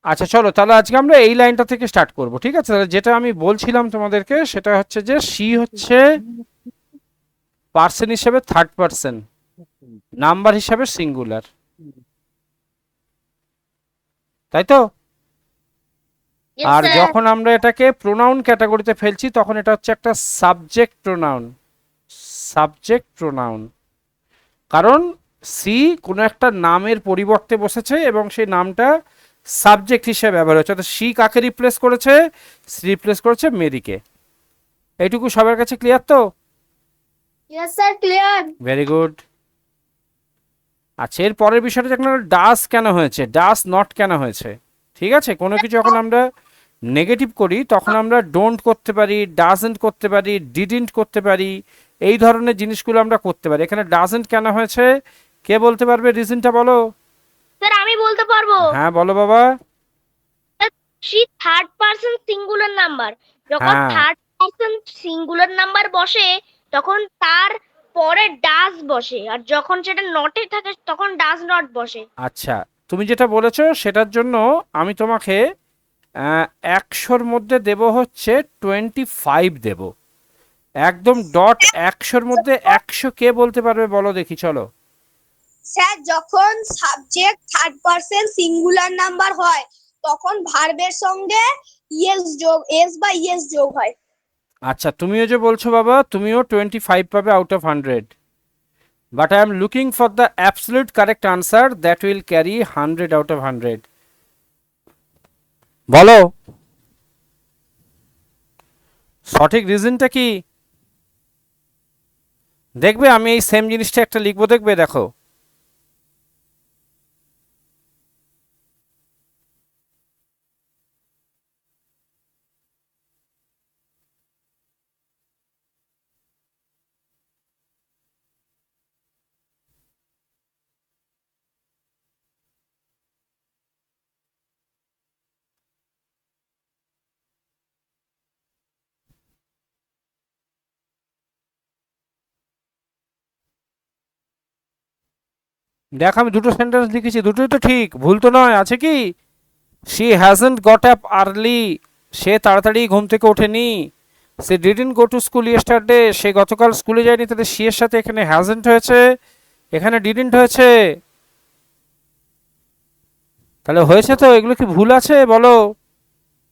আচ্ছা চলো তাহলে আজকে আমরা এই লাইনটা থেকে স্টার্ট করব, ঠিক আছে? তাহলে যেটা আমি বলছিলাম তোমাদেরকে সেটা হচ্ছে যে সি হচ্ছে পার্সন হিসেবে থার্ড পার্সন, নাম্বার হিসাবে সিঙ্গুলার, তাই তো? ইয়েস আর স্যার। যখন আমরা এটাকে প্রোনাউন ক্যাটাগরিতে ফেলছি তখন এটা হচ্ছে একটা সাবজেক্ট প্রোনাউন, সাবজেক্ট প্রোনাউন। কারণ সি কোনো একটা নামের পরিবর্তে বসেছে এবং সেই নামটা সাবজেক্ট হিসেবে ব্যবহার হচ্ছে, অর্থাৎ সি কাকে রিপ্লেস করেছে? রিপ্লেস করেছে মেরিকে। এইটুকু সবার কাছে ক্লিয়ার তো? Yes sir, clear. Very good. আচ্ছা এর পরের বিষয়টা যখন ডাস কেন হয়েছে, ডাস নট কেন হয়েছে, ঠিক আছে? কোনো কিছু যখন আমরা নেগেটিভ করি তখন আমরা ডোন্ট করতে পারি, ডাজেন্ট করতে পারি, ডিডন্ট করতে পারি, এই ধরনের জিনিসগুলো আমরা করতে পারি। এখানে ডাজেন্ট কেন হয়েছে, কে বলতে পারবে? রিজনটা বলো। স্যার আমি বলতে পারবো। হ্যাঁ বলো বাবা। She third person singular number, যখন হ্যাঁ থার্ড পারসন সিঙ্গুলার নাম্বার বসে তখন তার পরে ডাজ বসে, আর যখন সেটা নটে থাকে তখন ডাজ নট বসে। আচ্ছা, তুমি যেটা বলেছো সেটার জন্য আমি তোমাকে 100-র মধ্যে দেব হচ্ছে 25 দেব, একদম ডট। 100-র মধ্যে 100 কে বলতে পারবে বলো দেখি, চলো। স্যার যখন subject third person singular number হয় তখন ভার্বের সঙ্গে এস বা ইএস যোগ হয়। আচ্ছা তুমিও যে বলছো বাবা, তুমিও 25 পাবে out of 100, but I am looking for the absolute correct answer that will carry 100 out of 100। বলো সঠিক রিজনটা কি? দেখবে আমি এই সেম জিনিসটা একটা লিখবো, দেখবে, দেখো। দেখ আমি দুটো সেন্টেন্স লিখেছি, দুটোই তো ঠিক, ভুল তো নয়, আছে কি? She hasn't got up early, সে তাড়াতাড়ি ঘুম থেকে ওঠেনি। সে didn't go to school yesterday, সে গতকাল স্কুলে যায়নি। তাহলে সি এর সাথে এখানে হ্যাজন্ট হয়েছে, এখানে ডিডন্ট হয়েছে। তাহলে হয়েছে তো, এগুলো কি ভুল আছে বলো?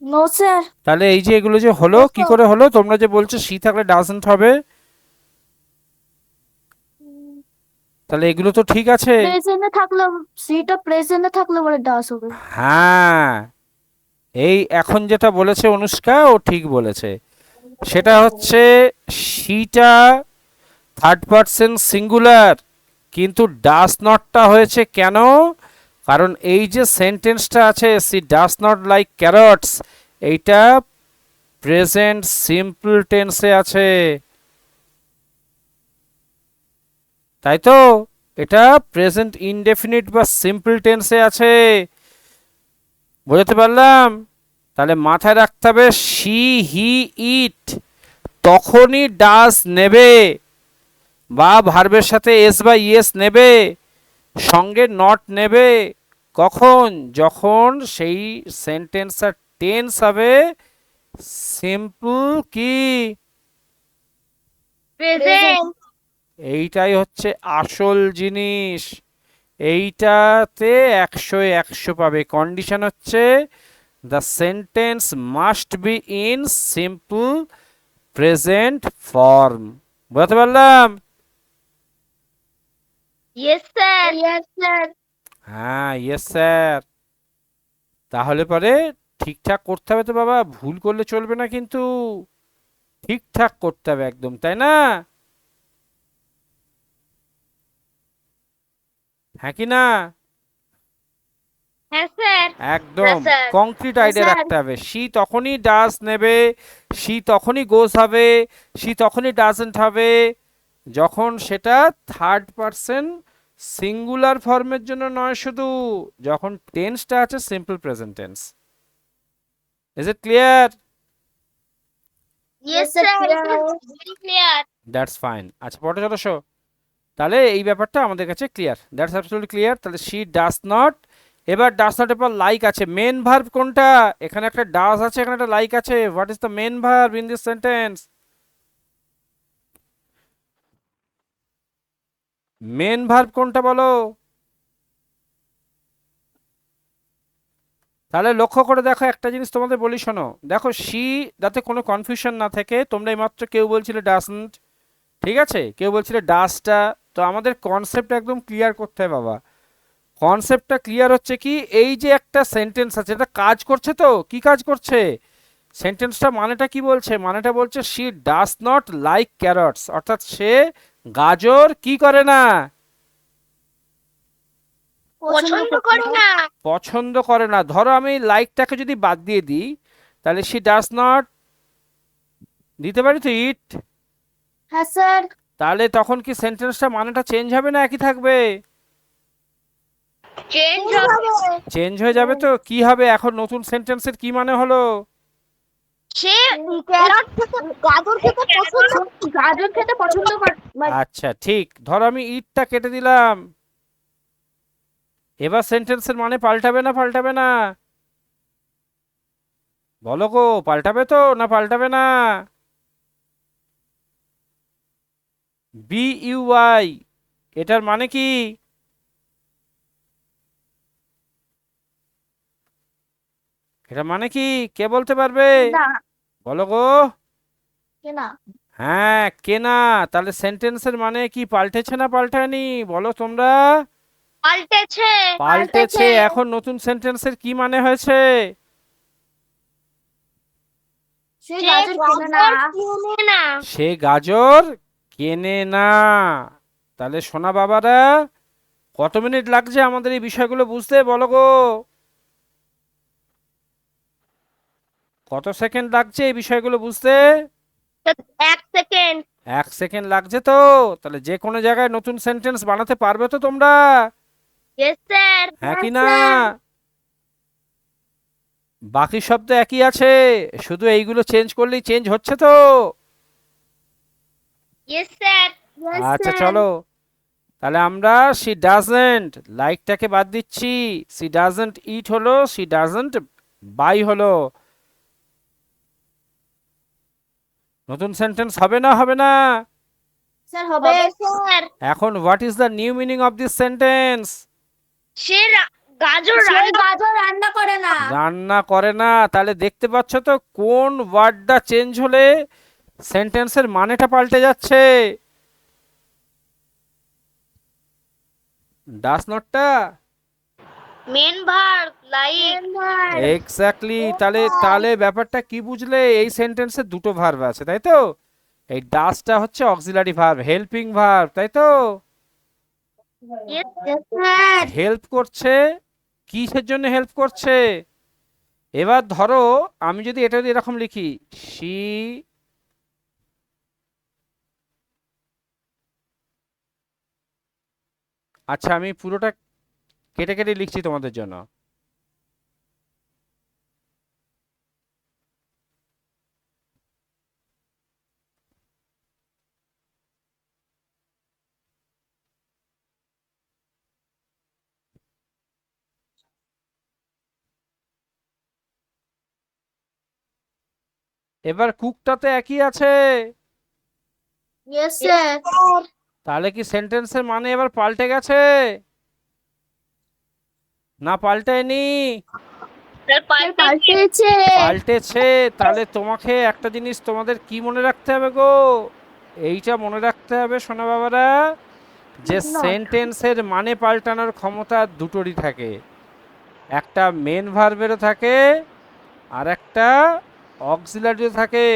No sir. তাহলে এই যে এগুলো যে হলো কি করে হলো? তোমরা যে বলছো সি থাকলে ডাজন্ট হবে, তাহলে এগুলো তো ঠিক আছে। প্রেজেন্টে থাকলে, সিটা প্রেজেন্টে থাকলে বলে ডাস হবে। হ্যাঁ, এই এখন যেটা বলেছে অনুষ্কা ও ঠিক বলেছে। সেটা হচ্ছে সিটা থার্ড পারসন সিঙ্গুলার, কিন্তু ডাস নটটা হয়েছে কেন? কারণ এই যে সেন্টেন্সটা আছে C does not like carrots, এইটা প্রেজেন্ট সিম্পল টেন্সে আছে, তাই তো? এটা প্রেজেন্ট ইনডেফিনিট বা সিম্পল টেন্সে আছে, বুঝতে পারলাম? তাহলে মাথায় রাখতে হবে শি হি ইট তখনই ডাস নেবে বা ভার্বের সাথে এস বা ইয়েস নেবে, সঙ্গে নট নেবে কখন? যখন সেই সেন্টেন্সের টেন্স হবে সিম্পল কি? প্রেজেন্ট। এইটাই হচ্ছে আসল জিনিস, এইটাতে 100-100 পাবে। কন্ডিশন হচ্ছে the sentence must be in simple present form, বুঝতে পারলাম? Yes sir. Yes sir. হ্যাঁ ইয়েস স্যার। তাহলে পরে ঠিকঠাক করতে হবে তো বাবা, ভুল করলে চলবে না কিন্তু, ঠিকঠাক করতে হবে একদম, তাই না? হ্যাঁ কি না? হ্যাঁ স্যার। একদম কংক্রিট আইডিয়া রাখতে হবে। সি তখনই ডাজ নেবে, সি তখনই গোজ হবে, সি তখনই ডাজেন্ট হবে যখন সেটা থার্ড পারসন সিঙ্গুলার ফর্মের জন্য নয়, শুধু যখন টেন্সটা আছে simple present tense. Is it clear? Yes sir, very clear. That's fine. আচ্ছা পরে চলো শো। তাহলে এই ব্যাপারটা আমাদের কাছে ক্লিয়ার, দ্যাটস অ্যাবসলিউটলি ক্লিয়ার। তাহলে শি ডাজ নট এবার ডাজ নটের পর লাইক আছে, মেন ভার্ব কোনটা? এখানে একটা ডাজ আছে, এখানে একটা লাইক আছে। What is the main verb in this sentence? Main verb কোনটা বলো? তাহলে লক্ষ্য করে দেখো, একটা জিনিস তোমাদের বলি, শোনো, দেখো সি, যাতে কোনো কনফিউশন না থাকে, তোমরা এইমাত্র কেউ বলছিলে ডাজন্ট, ঠিক আছে, কেউ বলছিলে ডাজটা, তো আমাদের কনসেপ্ট একদম ক্লিয়ার করতে হয় বাবা। কনসেপ্টটা ক্লিয়ার হচ্ছে কি, এই যে একটা সেন্টেন্স আছে, এটা কাজ করছে, তো কি কাজ করছে সেন্টেন্সটা? মানেটা কি বলছে? মানেটা বলছে she does not like carrots, অর্থাৎ সে গাজর কি করে না, পছন্দ করে না। পছন্দ করে না। ধরো আমি লাইকটাকে যদি বাদ দিয়ে দিই, তাহলে শি ডাজ নট দিতে পারি তো ইট, হ্যাঁ স্যার। তাহলে তখন কি সেন্টেন্সটা মানেটা চেঞ্জ হবে না একই থাকবে? চেঞ্জ হবে। চেঞ্জ হয়ে যাবে। তো কি হবে এখন নতুন সেন্টেন্সের কি মানে হলো? সে ক্যারট খেতে গাজর খেতে পছন্দ করে। আচ্ছা ঠিক, ধরো আমি ইটটা কেটে দিলাম, এবার সেন্টেন্সের মানে পাল্টাবে না পাল্টাবে না? বলো গো, পাল্টাবে তো না পাল্টাবে না? বি ইউ ওয়াই, এটার মানে কি? এটা মানে কি, কে বলতে পারবে? না, বলো গো। কেনা। হ্যাঁ, কেনা। তাহলে সেন্টেন্সের মানে কি পাল্টেছে না পাল্টায়নি? বলো তোমরা। পাল্টেছে। পাল্টেছে। এখন নতুন সেন্টেন্সের কি মানে হয়েছে? সে সে গাজর কেনে না। কিনে না। সে গাজর কেনে না। তাহলে সোনা বাবারা, কত মিনিট লাগছে আমাদের এই বিষয়গুলো বুঝতে, বলো গো? কত সেকেন্ড লাগছে এই বিষয়গুলো বুঝতে? 1 সেকেন্ড। 1 সেকেন্ড লাগছে তো? তাহলে যে কোনো জায়গায় নতুন সেন্টেন্স বানাতে পারবে তো তোমরা? Yes sir. হ্যাঁ কি না? বাকি শব্দ একই আছে, শুধু এইগুলো চেঞ্জ করলেই চেঞ্জ হচ্ছে তো? Yes sir. আচ্ছা চলো, তাহলে আমরা শি ডাজন্ট লাইকটাকে বাদ দিচ্ছি, শি ডাজন্ট ইট হলো, শি ডাজন্ট বাই হলো। নতুন সেন্টেন্স হবে না হবে না? স্যার হবে। স্যার এখন what is the new meaning of this sentence? সে গাজর সে রান্না গাজর রান্না করে না। রান্না করে না। তাহলে দেখতে পাচ্ছ তো কোন ওয়ার্ডটা চেঞ্জ হলে সেন্টেন্সের মানেটা পাল্টে যাচ্ছে? ডাস নটটা। Main verb like. এক্স্যাক্টলি। তাহলে তাহলে ব্যাপারটা কি বুঝলে? এই সেন্টেন্সে দুটো ভার্ব আছে, তাই তো? এই ডাসটা হচ্ছে অক্সিলারি ভার্ব, হেল্পিং ভার্ব, তাই তো? স্যার। হেল্প করছে, কিসের জন্য হেল্প করছে? এবার ধরো আমি যদি এটা যদি এরকম লিখি, শি আচ্ছা আমি পুরোটা কেটে কেটে লিখছি তোমাদের জন্য। এবার কুকটাতে একই আছে, ইয়েস স্যার। তাহলে কি সেন্টেন্সের মানে এবার পাল্টে গেছে না পাল্টায়নি? পাল্টেছে। পাল্টেছে। তাহলে তোমাকে একটা জিনিস তোমাদের কি মনে রাখতে হবে গো? এইটা মনে রাখতে হবে সোনা বাবারা, যে সেন্টেন্সের মানে পাল্টানোর ক্ষমতা দুটোরই থাকে, একটা মেন ভার্বেরও থাকে আর একটা অক্সিলারিও থাকে।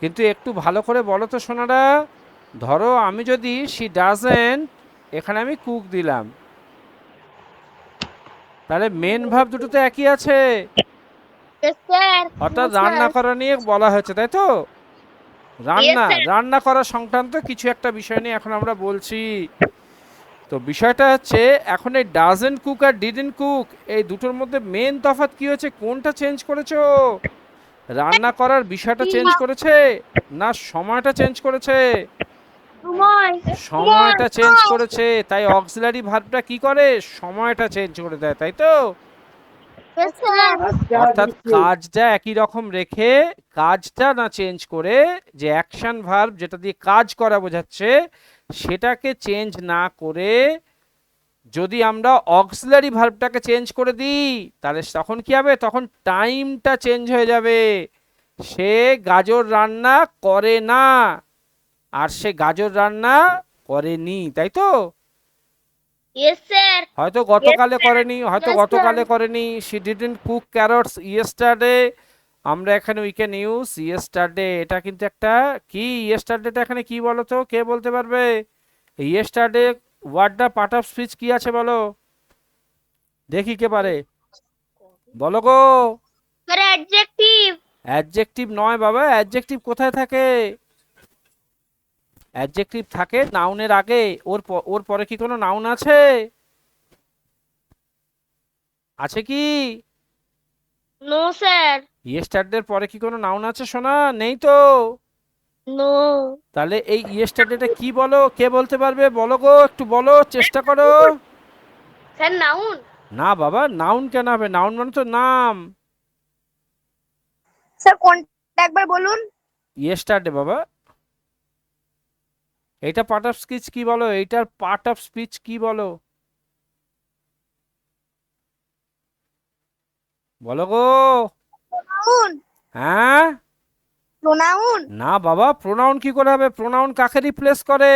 কিন্তু একটু ভালো করে বলো তো সোনারা, ধরো আমি যদি শি ডাজেন্ট, এখানে আমি কুক দিলাম, তাহলে মেন ভার্ব দুটোতে একই আছে, স্যার অর্থাৎ রান্না করা নিয়ে বলা হয়েছে, তাই তো? রান্না Yes, sir. রান্না করা সংক্রান্ত কিছু একটা বিষয় নিয়ে এখন আমরা বলছি। তো বিষয়টা হচ্ছে এখন এই ডাজেন্ট কুক আর ডিডেন্ট কুক, এই দুটোর মধ্যে মেন তফাৎ কি হয়েছে? কোনটা চেঞ্জ করেছো? রান্না করার বিষয়টা চেঞ্জ করেছে না সময়টা চেঞ্জ করেছে? সময় সময়টা চেঞ্জ করেছে, তাই অক্সিলারি ভার্বটা কি করে, সময়টা চেঞ্জ করে দেয়, তাই তো। Yes, sir. অর্থাৎ কাজটা একই রকম রেখে, কাজটা না চেঞ্জ করে, যে অ্যাকশন ভার্ব যেটা দিয়ে কাজ করা বোঝাচ্ছে সেটাকে চেঞ্জ না করে যদি আমরা অক্সিলারি ভার্বটাকে চেঞ্জ করে দিই, তাহলে তখন কি হবে, তখন টাইমটা চেঞ্জ হয়ে যাবে। সে গাজর রান্না করে না, আর সে গাজর রান্না করেনি, তাই তো। Yes, sir. হয়তো গতকালে sir. করেনি, হয়তো Yes, sir. গতকালে করেনি, she didn't cook carrots yesterday. আমরা এখানে উই ক্যান ইউজ ইয়েস্টারডে, এটা কিন্তু একটা কি, ইয়েস্টারডেটা এখানে কি বলো তো, কে বলতে পারবে? ইয়েস্টারডে ওয়ার্ডটা পার্ট অফ স্পিচ কি আছে বলো, দেখি কে পারে, বলো গো। Sir, adjective. অ্যাডজেক্টিভ নয় বাবা, অ্যাডজেক্টিভ কোথায় থাকে? অ্যাডজেক্টিভ থাকে নাউনের আগে, ওর পরে কি কোনো নাউন আছে? আছে কি? No, sir. ইয়েস্টারডের পরে কি কোনো নাউন আছে সোনা? নেই তো। No. তাহলে এই ইয়েস্টারডেটা কি বলো, কে বলতে পারবে, বলো গো, একটু বলো, চেষ্টা করো। Sir, noun. না বাবা, নাউন কেন হবে, নাউন মানে তো নাম। স্যার কোনটা একবার বলুন। ইয়েস্টারডে বাবা, এইটা পার্ট অফ স্পিচ কি বলো, এইটার পার্ট অফ স্পিচ কি বলো, বলো গো। প্রোনাউন। হ্যাঁ, প্রোনাউন। না বাবা, প্রোনাউন কি করে হবে, প্রোনাউন কাকে রিপ্লেস করে?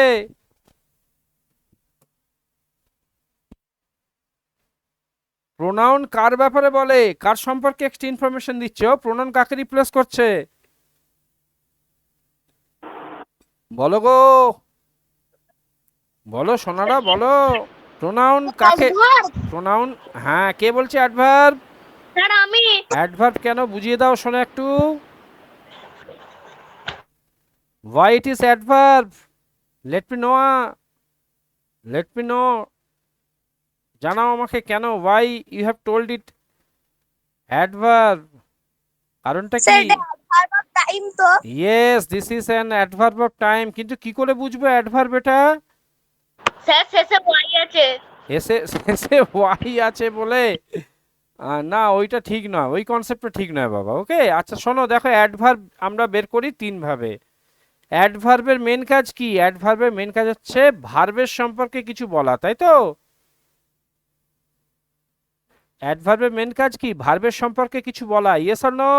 প্রোনাউন কার ব্যাপারে বলে, কার সম্পর্কে এক্সট্রা ইনফরমেশন দিচ্ছ, প্রোনাউন কাকে রিপ্লেস করছে, বলো গো, বলো সোনারা, বলো। প্রোনাউন কাকে, Adverb. প্রোনাউন, হ্যাঁ, কে বলছে অ্যাডভার্ব? Sir, আমি। অ্যাডভার্ব কেন, বুঝিয়ে দাও শোনো একটু, why it is adverb, let me know, let me know, জানাও আমাকে কেন, why you have told it adverb, কারণটা স্যার কি? এটা অ্যাডভার্ব অফ টাইম তো। yes this is an adverb of time, কিন্তু কি করে বুঝবো অ্যাডভার্ব এটা? স্যার শেষে y আছে। এসে শেষে ওয়াই আছে বলে, না ওইটা ঠিক নয়, ওই কনসেপ্টটা ঠিক নয় বাবা, ওকে। আচ্ছা শোনো, দেখো অ্যাডভার্ব আমরা বের করি তিন ভাবে। অ্যাডভার্বের মেন কাজ কি, অ্যাডভার্বের মেন কাজ হচ্ছে ভার্বের সম্পর্কে কিছু বলা, তাই তো। অ্যাডভার্বের মেন কাজ কি, ভার্বের সম্পর্কে কিছু বলা, yes or no?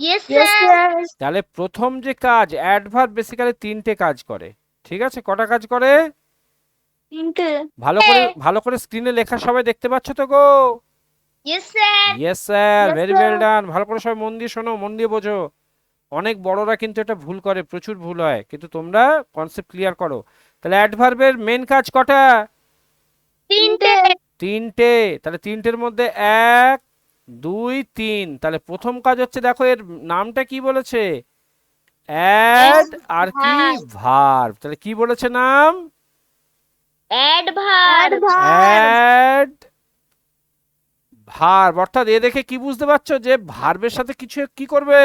Yes, Yes, sir. sir. তাহলে প্রথম যে কাজ, অ্যাডভার্ব বেসিক্যালি তিনটে কাজ করে, ঠিক আছে, কটা কাজ করে? তিনটে। ভালো করে স্ক্রিনে লেখা সবাই দেখতে পাচ্ছ তো গো? Yes, sir. Yes sir, Yes, very sir. Well done, ভালো করে সবাই মন দিয়ে শোনো, মন দিয়ে বোঝো। অনেক বড়রা কিন্তু এটা ভুল করে, প্রচুর ভুল হয়, কিন্তু তোমরা কনসেপ্ট ক্লিয়ার করো। তাহলে অ্যাডভার্বের মেন কাজ কটা? তিনটে। তিনটে। তাহলে তিনটের মধ্যে এক, দুই, তিন। তাহলে প্রথম কাজ হচ্ছে, দেখো এর নামটা কি বলেছে, অ্যাড আর কি, ভার্ব। তাহলে কি বলেছে নাম, Adverb. Add verb. অর্থাৎ এ দেখে কি বুঝতে পারছো, যে ভার্বের সাথে কিছু কি করবে,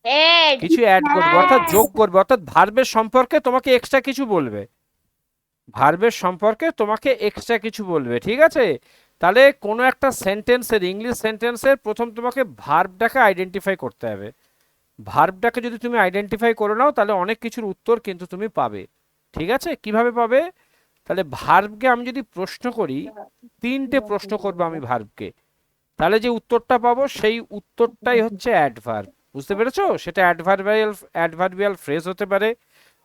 Add. কিছু অ্যাড করবে, অর্থাৎ যোগ করবে, অর্থাৎ ভার্বের সম্পর্কে তোমাকে এক্সট্রা কিছু বলবে, ভার্বের সম্পর্কে তোমাকে এক্সট্রা কিছু বলবে, ঠিক আছে। তাহলে কোনো একটা সেন্টেন্সের, ইংলিশ সেন্টেন্সের প্রথম তোমাকে ভার্বটাকে আইডেন্টিফাই করতে হবে। ভার্বটাকে যদি তুমি আইডেন্টিফাই করে নাও, তাহলে অনেক কিছুর উত্তর কিন্তু তুমি পাবে, ঠিক আছে। কিভাবে পাবে, তাহলে ভার্বকে আমি যদি প্রশ্ন করি, তিনটে প্রশ্ন করবো আমি ভার্বকে, তাহলে যে উত্তরটা পাবো সেই উত্তরটাই হচ্ছে অ্যাডভার্ব, বুঝতে পেরেছো? সেটা অ্যাডভার্বিয়াল ফ্রেজ হতে পারে,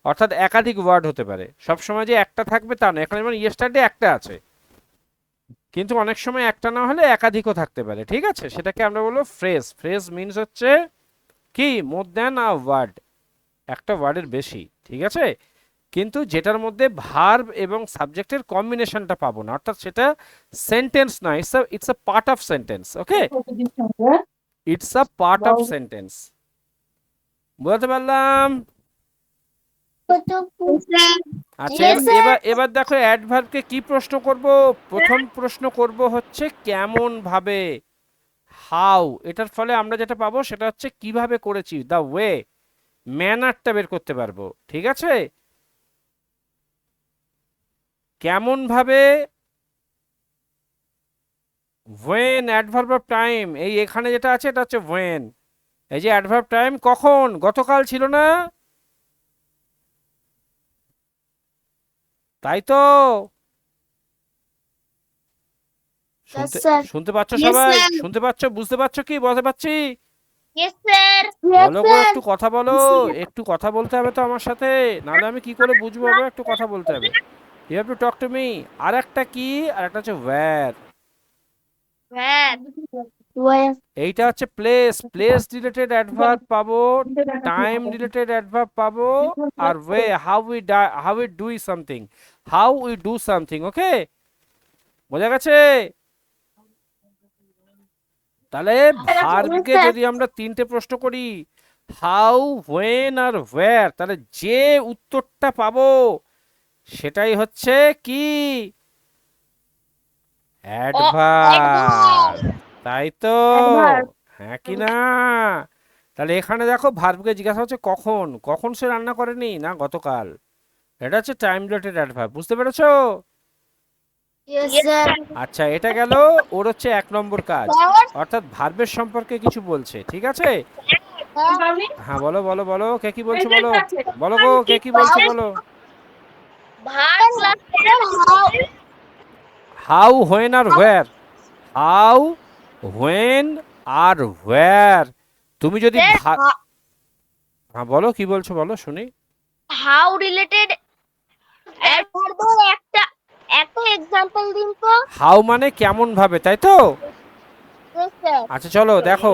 অর্থাৎ একাধিক ওয়ার্ড হতে পারে, সব সময় যে একটা থাকবে তা না। এখানে যেমন ইয়েস্টারডে একটা আছে, কিন্তু অনেক সময় একটা না হলে একাধিকও থাকতে পারে, ঠিক আছে। সেটাকে আমরা বলবো ফ্রেজ। ফ্রেজ মিন্স হচ্ছে কি, মোর দ্যান আ ওয়ার্ড, একটা ওয়ার্ডের বেশি, ঠিক আছে। কিন্তু যেটার মধ্যে ভার্ব এবং সাবজেক্টের কম্বিনেশনটা পাবো না, অর্থাৎ সেটা সেন্টেন্স নয়, it's a part of sentence, okay, it's a part of sentence. বুঝতে পারলাম? আচ্ছা, Yes, sir. এবার দেখো অ্যাডভার্বকে কি প্রশ্ন করব, প্রথম প্রশ্ন করব হচ্ছে কেমন ভাবে, হাউ। এটার ফলে আমরা যেটা পাবো সেটা হচ্ছে কিভাবে করেছি, দ্য ওয়ে, ম্যানারটা বের করতে পারবো, ঠিক আছে? কেমন ভাবে when অ্যাডভার্ব অফ টাইম, এই এখানে যেটা আছে এটা হচ্ছে when, এই যে অ্যাডভার্ব টাইম কখন, গতকাল ছিল না, তাই তো? শুনতে শুনতে পাচ্ছ Yes, সবাই? sir. শুনতে পাচ্ছ, বুঝতে পারছো কি বুঝতে পারছি? Yes sir. বলো গো, একটু কথা বলো, একটু কথা বলতে হবে তো আমার সাথে, নাহলে আমি কি করে বুঝবো? বাবা, একটু কথা বলতে হবে, you have to talk to me. আর একটা কি, আর একটা হচ্ছে ওয়্যার, হ্যাঁ এইটা হচ্ছে প্লেস, প্লেস রিলেটেড অ্যাডভার্ব পাবো, টাইম রিলেটেড অ্যাডভার্ব পাবো, আর way, how we do something, how we do something. Okay, বোঝা গেছে? তাহলে ভার্বকে যদি আমরা তিনটে প্রশ্ন করি, হাউ, হোয়েন আর ওয়্যার, তাহলে যে উত্তরটা পাবো সেটাই হচ্ছে কি, অ্যাডভার্ব, তাই তো? হ্যাঁ কি না? তাহলে এখানে দেখো ভার্বকে জিজ্ঞাসা হচ্ছে কখন, কখন সে রান্না করেনি, না গতকাল, এটা হচ্ছে টাইম রিলেটেড অ্যাডভার্ব, বুঝতে পেরেছো? Yes, sir. আচ্ছা, এটা গেল ওর হচ্ছে 1 নম্বর কাজ, অর্থাৎ ভার্বের সম্পর্কে কিছু বলছে, ঠিক আছে? হ্যাঁ বলো বলো বলো, কে কি বলছো বলো, বলো গো, কে কি বলছো বলো। ভার্ব হাউ, হোয়েন আর হোয়ার, হাউ, হোয়েন আর হোয়ার, তুমি যদি হ্যাঁ বলো, কি বলছো বলো শুনি। হাউ রিলেটেড অ্যাডভার্বের একটা একটা এক্সাম্পল দিন তো। হাউ মানে কেমন ভাবে, তাই তো? Yes sir. আচ্ছা চলো দেখো,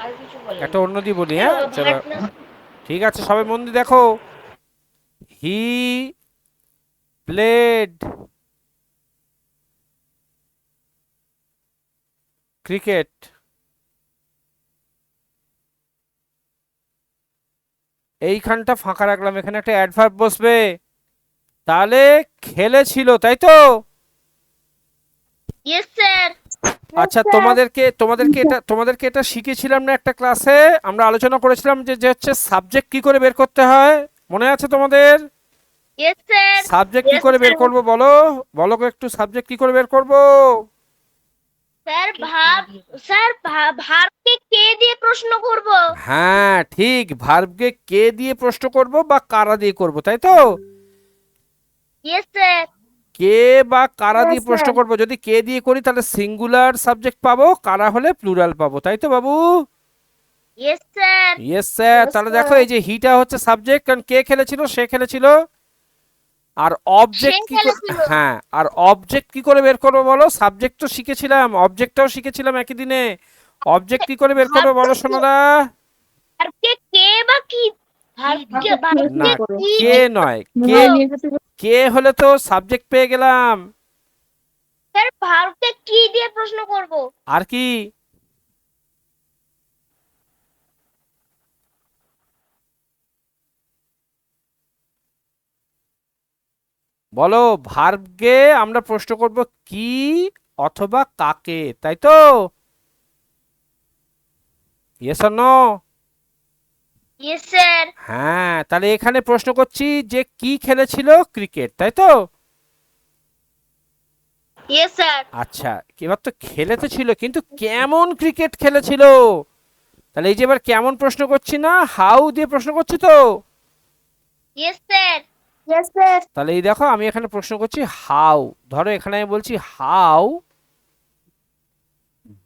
আর কিছু বলেন একটা অন্য দিয়ে বলি, হ্যাঁ চলো, ঠিক আছে, সবাই মন দিয়ে দেখো। হি প্লেড ক্রিকেট, এইখানটা ফাঁকা রাখলাম, এখানে একটা অ্যাডভার্ব বসবে, তাহলে খেলেছিল, তাই তো? Yes sir. আচ্ছা, তোমাদেরকে এটা শিখেছিলাম না একটা ক্লাসে, আমরা আলোচনা করেছিলাম যে যে হচ্ছে সাবজেক্ট কি করে বের করতে হয়, মনে আছে তোমাদের? Yes sir. সাবজেক্ট কি করে বের করব বলো, বলো গো একটু, সাবজেক্ট কি করে বের করব? ভার্বকে কে দিয়ে প্রশ্ন করব? হ্যাঁ ঠিক, ভার্বকে কে দিয়ে প্রশ্ন করব বা কারা দিয়ে করব, তাই তো? Yes sir. কে বা কারা দিয়ে প্রশ্ন করব, যদি কে দিয়ে করি তাহলে সিঙ্গুলার সাবজেক্ট পাবো, কারা হলে প্লুরাল পাবো, তাই তো বাবু? Yes sir. Yes sir. তাহলে দেখো এই যে হিটা হচ্ছে সাবজেক্ট, কারণ কে খেলেছিল, সে খেলেছিল, আর অবজেক্ট কি হ্যাঁ, আর অবজেক্ট কি করে বের করবো বলো, সাবজেক্ট তো শিখেছিলাম, অবজেক্টটাও শিখেছিলাম একই দিনে, অবজেক্ট কি করে বের করবো বলো সোনারা? ভার্বকে কে বা কি না, কে নয়, কে, কে হলে তো সাবজেক্ট পেয়ে গেলাম, স্যার ভার্বকে কি দিয়ে প্রশ্ন করব? আর কি? বলো, ভার্বকে আমরা প্রশ্ন করব কি অথবা কাকে, তাই তো? Yes or no? Yes sir. হ্যাঁ, তাহলে এখানে প্রশ্ন করছি যে কি খেলেছিল, ক্রিকেট, তাই তো? Yes sir. আচ্ছা, এবার তো খেলেতে ছিল, কিন্তু কেমন ক্রিকেট খেলেছিল, তাহলে এই যে এবার কেমন প্রশ্ন করছি না, হাউ দিয়ে প্রশ্ন করছি তো? Yes sir. Yes, sir. তাহলে এই দেখো আমি এখানে প্রশ্ন করছি হাউ, ধরো এখানে আমি বলছি হাউ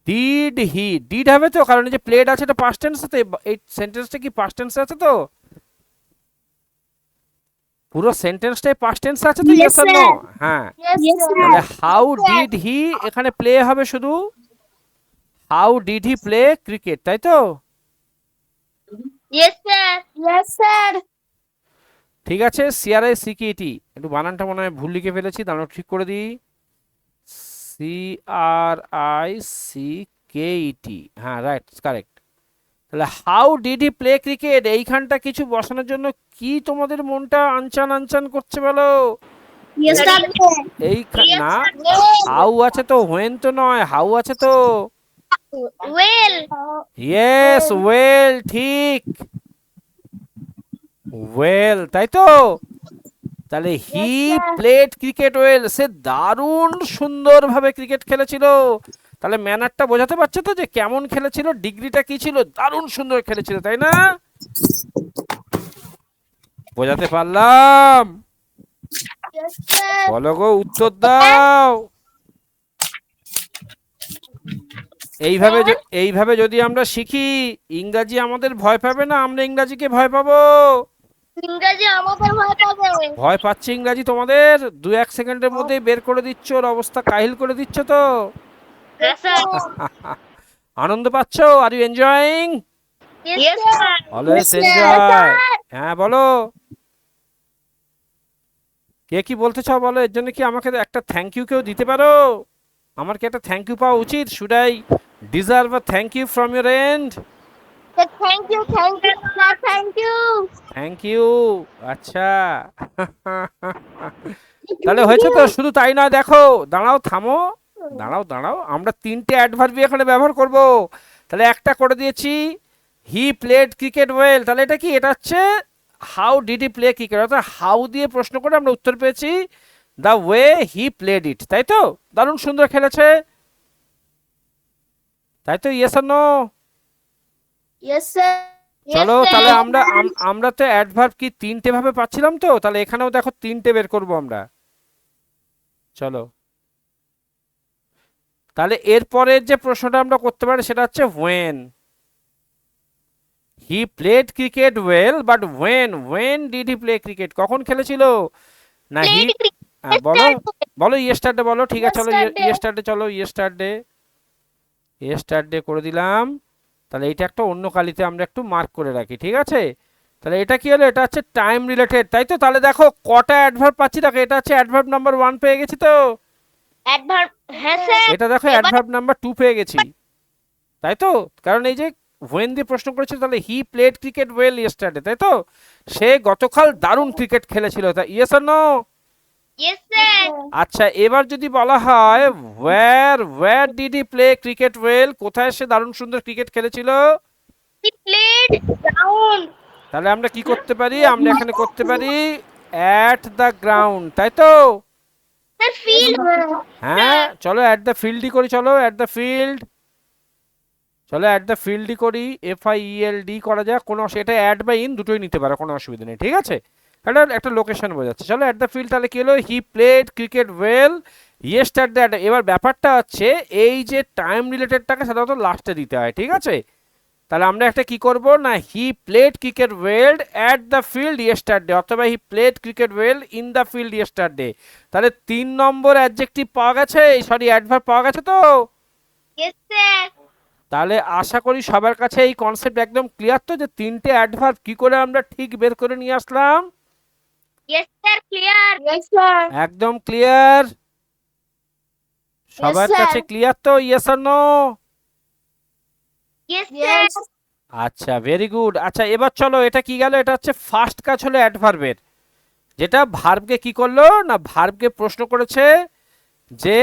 ডিড হি, ডিড হবে তো, কারণ এই যে প্লেড আছে এটা পাস্ট টেন্স, তো এই সেন্টেন্সটা কি পাস্ট টেন্স আছে তো, পুরো সেন্টেন্সটাই পাস্ট টেন্স আছে তো? Yes, yes or no? sir. হ্যাঁ, Yes, তাহলে sir. হাউ ডিড হি, এখানে প্লে হবে শুধু, how did he play cricket, তাই তো? Yes sir. Yes, sir. ঠিক আছে, সিআরআই সিকেটি, একটু বানানটা মনে হয় ভুল লিখে ফেলেছি, দাঁড়াও ঠিক করে দিই, CRICKET, হ্যাঁ রাইট, কারেক্ট। তাহলে how did he play cricket, এইখানটা কিছু বসানোর জন্য কি তোমাদের মনটা আনচান আনচান করছে বলো? Yes, sir. এই না, হাউ আছে তো, হোয়েন তো নয়, হাউ আছে তো, ওয়েল। ইয়েস, ওয়েল, ঠিক, ওয়েল, তাই তো। তাহলে হি প্লেড ক্রিকেট ওয়েল, সে দারুণ সুন্দরভাবে ক্রিকেট খেলেছিল। তাহলে ম্যানারটা বোঝাতে পারছে তো যে কেমন খেলেছিল, ডিগ্রিটা কি ছিল, দারুণ সুন্দর খেলেছিল, তাই না? বোঝাতে পারলাম? বলো গো, উত্তর দাও। এইভাবে যদি আমরা শিখি, ইংরাজি আমাদের ভয় পাবে না, আমরা ইংরাজিকে ভয় পাবো। ইংরেজি আমাদের ভয় পাবে। ভয় পাচ্ছে ইংরাজি তোমাদের? 2-1 সেকেন্ডের মধ্যেই বের করে দিচ্ছ, ওর অবস্থা কাহিল করে দিচ্ছ তো। হ্যাঁ স্যার। আনন্দ পাচ্ছ? Are you enjoying? Yes sir. Always enjoy. হ্যাঁ বলো, কে কি বলতে চাও বলো। এর জন্য কি আমাকে একটা থ্যাংক ইউ কেউ দিতে পারো? আমার কি একটা থ্যাংক ইউ পাওয়া উচিত? Should I deserve a thank you from your end? Thank you sir, thank you. Thank you. আচ্ছা। তাহলে হয়েছে তো? শুধু তাই নয়, দেখো, দাঁড়াও, থামো, দাঁড়াও দাঁড়াও, আমরা 3টে অ্যাডভার্ব এখানে ব্যবহার করব। তাহলে একটা করে দিয়েছি, হি প্লেড ক্রিকেট ওয়েল। তাহলে এটা কি? এটা হচ্ছে how did he play cricket, অর্থাৎ হাউ দিয়ে প্রশ্ন করে আমরা উত্তর পেয়েছি দ্য ওয়ে হি প্লেড ইট, তাই তো? দারুণ সুন্দর খেলেছে, তাই তো? ইয়েস আর নো? Yes sir. চলো তাহলে আমরা তো অ্যাডভার্ব কি 3টে ভাবে পাচ্ছিলাম তো, তাহলে এখানেও দেখো 3টে বের করব আমরা। চলো, তাহলে এরপরের যে প্রশ্নটা আমরা করতে পারি সেটা হচ্ছে when he played cricket well, but when did he play cricket? কখন খেলেছিল? না হি, বলো বলো, ইয়েস্টারডে বলো, ঠিক আছে, চলো ইয়েস্টারডে, চলো ইয়েস্টারডে করে দিলাম। তাহলে এটা একটা অন্য কালিতে আমরা একটু মার্ক করে রাখি, ঠিক আছে? তাহলে এটা কি হলো? এটা হচ্ছে টাইম রিলেটেড, তাই তো? তাহলে দেখো কটা অ্যাডভার্ব পাচ্ছি, দেখো, এটা হচ্ছে অ্যাডভার্ব নাম্বার 1 পেয়ে গেছি তো। অ্যাডভার্ব, হ্যাঁ স্যার। এটা দেখো অ্যাডভার্ব নাম্বার 2 পেয়ে গেছি, তাই তো? কারণ এই যে ওয়েন দিয়ে প্রশ্ন করেছিল, তাহলে he played cricket well yesterday, তাই তো? সে গতকাল দারুণ ক্রিকেট খেলেছিল, তাই ইয়েস অর নো? Yes sir. আচ্ছা, এবার যদি বলা হয় where did he play cricket well, কোথায় সে দারুণ সুন্দর ক্রিকেট খেলেছিল? He played ground. তাহলে আমরা কি করতে পারি? আমরা এখানে করতে পারি অ্যাট দ্য গ্রাউন্ড, তাই তো? Sir field. হ্যাঁ, চলো অ্যাট দ্য ফিল্ডই করি, চলো অ্যাট দ্য ফিল্ড, চলো অ্যাট দ্য ফিল্ডই করি, FIELD করা যাক, কোনো এটা অ্যাট বা ইন দুটোই নিতে পারো, কোনো অসুবিধা নেই, ঠিক আছে? এটা একটা লোকেশন বোঝাচ্ছে। চলো অ্যাট দ্য ফিল্ড, তাহলে কি হলো? হি প্লেড ক্রিকেট ওয়েল ইয়েস্টারডে। এবার ব্যাপারটা হচ্ছে এই যে টাইম রিলেটেডটাকে সাধারণত লাস্টে দিতে হয়, ঠিক আছে? তাহলে আমরা একটা কি করব না, he played cricket well at the field yesterday, অথবা he played cricket well in the field yesterday. তাহলে 3 নম্বর অ্যাডজেক্টিভ পাওয়া গেছে, সরি অ্যাডভার্ব পাওয়া গেছে তো। Yes sir. তাহলে আশা করি সবার কাছে এই কনসেপ্ট একদম ক্লিয়ার তো, যে 3টে অ্যাডভার্ব কি করে আমরা ঠিক বের করে নিয়ে আসলাম। Yes sir, clear. Yes sir. একদম ক্লিয়ার, সবার কাছে ক্লিয়ার তো? ইয়েস আর নো? Yes sir. আচ্ছা, ভেরি গুড। আচ্ছা, এবার চলো, এটা কি গেল? এটা হচ্ছে ফার্স্ট কাজ হলো অ্যাডভার্বের, যেটা ভার্বকে কি করলো না, ভার্বকে প্রশ্ন করেছে যে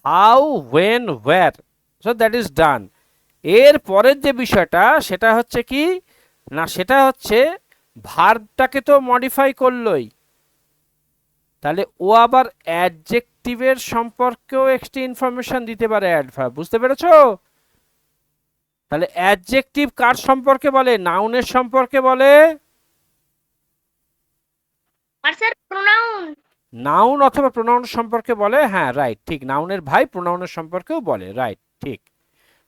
how, when, where, so that is done. এর পরের যে বিষয়টা সেটা হচ্ছে কি না, সেটা হচ্ছে ভার্বটাকে তো মডিফাই করলোই, তাহলে ও আবার অ্যাডজেক্টিভের সম্পর্কেও এক্সট্রা ইনফরমেশন দিতে পারে অ্যাডভার্ব, বুঝতে পেরেছো? তাহলে অ্যাডজেক্টিভ কার সম্পর্কে বলে? নাউনের সম্পর্কে বলে। আর স্যার প্রোনাউন। নাউন অথবা প্রোনাউন সম্পর্কে বলে, হ্যাঁ রাইট, ঠিক, নাউনের ভাই প্রোনাউনের সম্পর্কেও বলে, রাইট, ঠিক।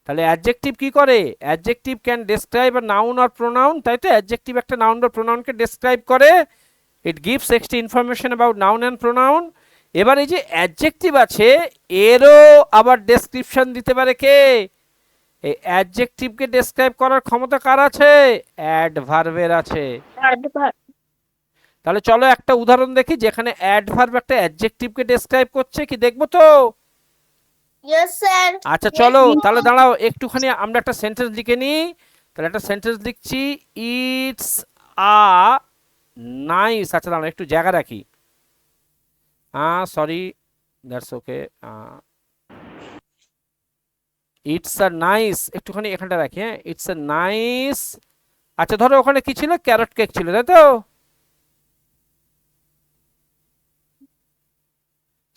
তাহলে অ্যাডজেক্টিভ কি করে? Adjective can describe a noun or pronoun, তাই তো? অ্যাডজেক্টিভ একটা নাউন বা প্রোনাউনকে ডেসক্রাইব করে, it gives extra information about noun and pronoun. এবার এই যে অ্যাডজেক্টিভ আছে, এরও আবার ডেসক্রিপশন দিতে পারে কে? এই অ্যাডজেক্টিভকে ডেসক্রাইব করার ক্ষমতা কার আছে? অ্যাডভার্বের আছে। তাহলে চলো একটা উদাহরণ দেখি যেখানে অ্যাডভার্ব একটা অ্যাডজেক্টিভকে ডেসক্রাইব করছে, কি দেখবো তো? Yes sir. আচ্ছা চলো, তাহলে দাঁড়াও একটুখানি আমরা একটা সেন্টেন্স লিখে নিই। তাহলে একটা সেন্টেন্স লিখছি, ইটস আ নাইস। আচ্ছা দাঁড়াও একটু জায়গা রাখি, sorry, that's okay. It's a nice, একটুখানি এখানটা রাখি, হ্যাঁ, ইটস আ নাইস। আচ্ছা ধরো ওখানে কি ছিল, ক্যারট কেক ছিল, তাই তো?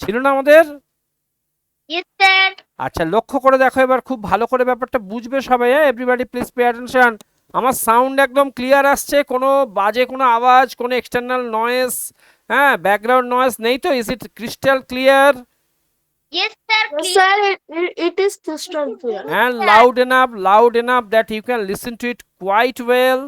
ছিল না আমাদের? Yes sir. আচ্ছা লক্ষ্য করে দেখো এবার, খুব ভালো করে ব্যাপারটা বুঝবে সবাই, হ্যাঁ, এভরিবডি প্লিজ পে অ্যাটেনশন। আমার সাউন্ড একদম ক্লিয়ার আসছে, কোনো বাজে কোনো আওয়াজ, কোনো এক্সটার্নাল নয়েজ, হ্যাঁ, ব্যাকগ্রাউন্ড নয়েজ নেই তো? Is it crystal clear yes sir. Yes, sir, it is crystal clear. and loud enough that you can listen to it quite well?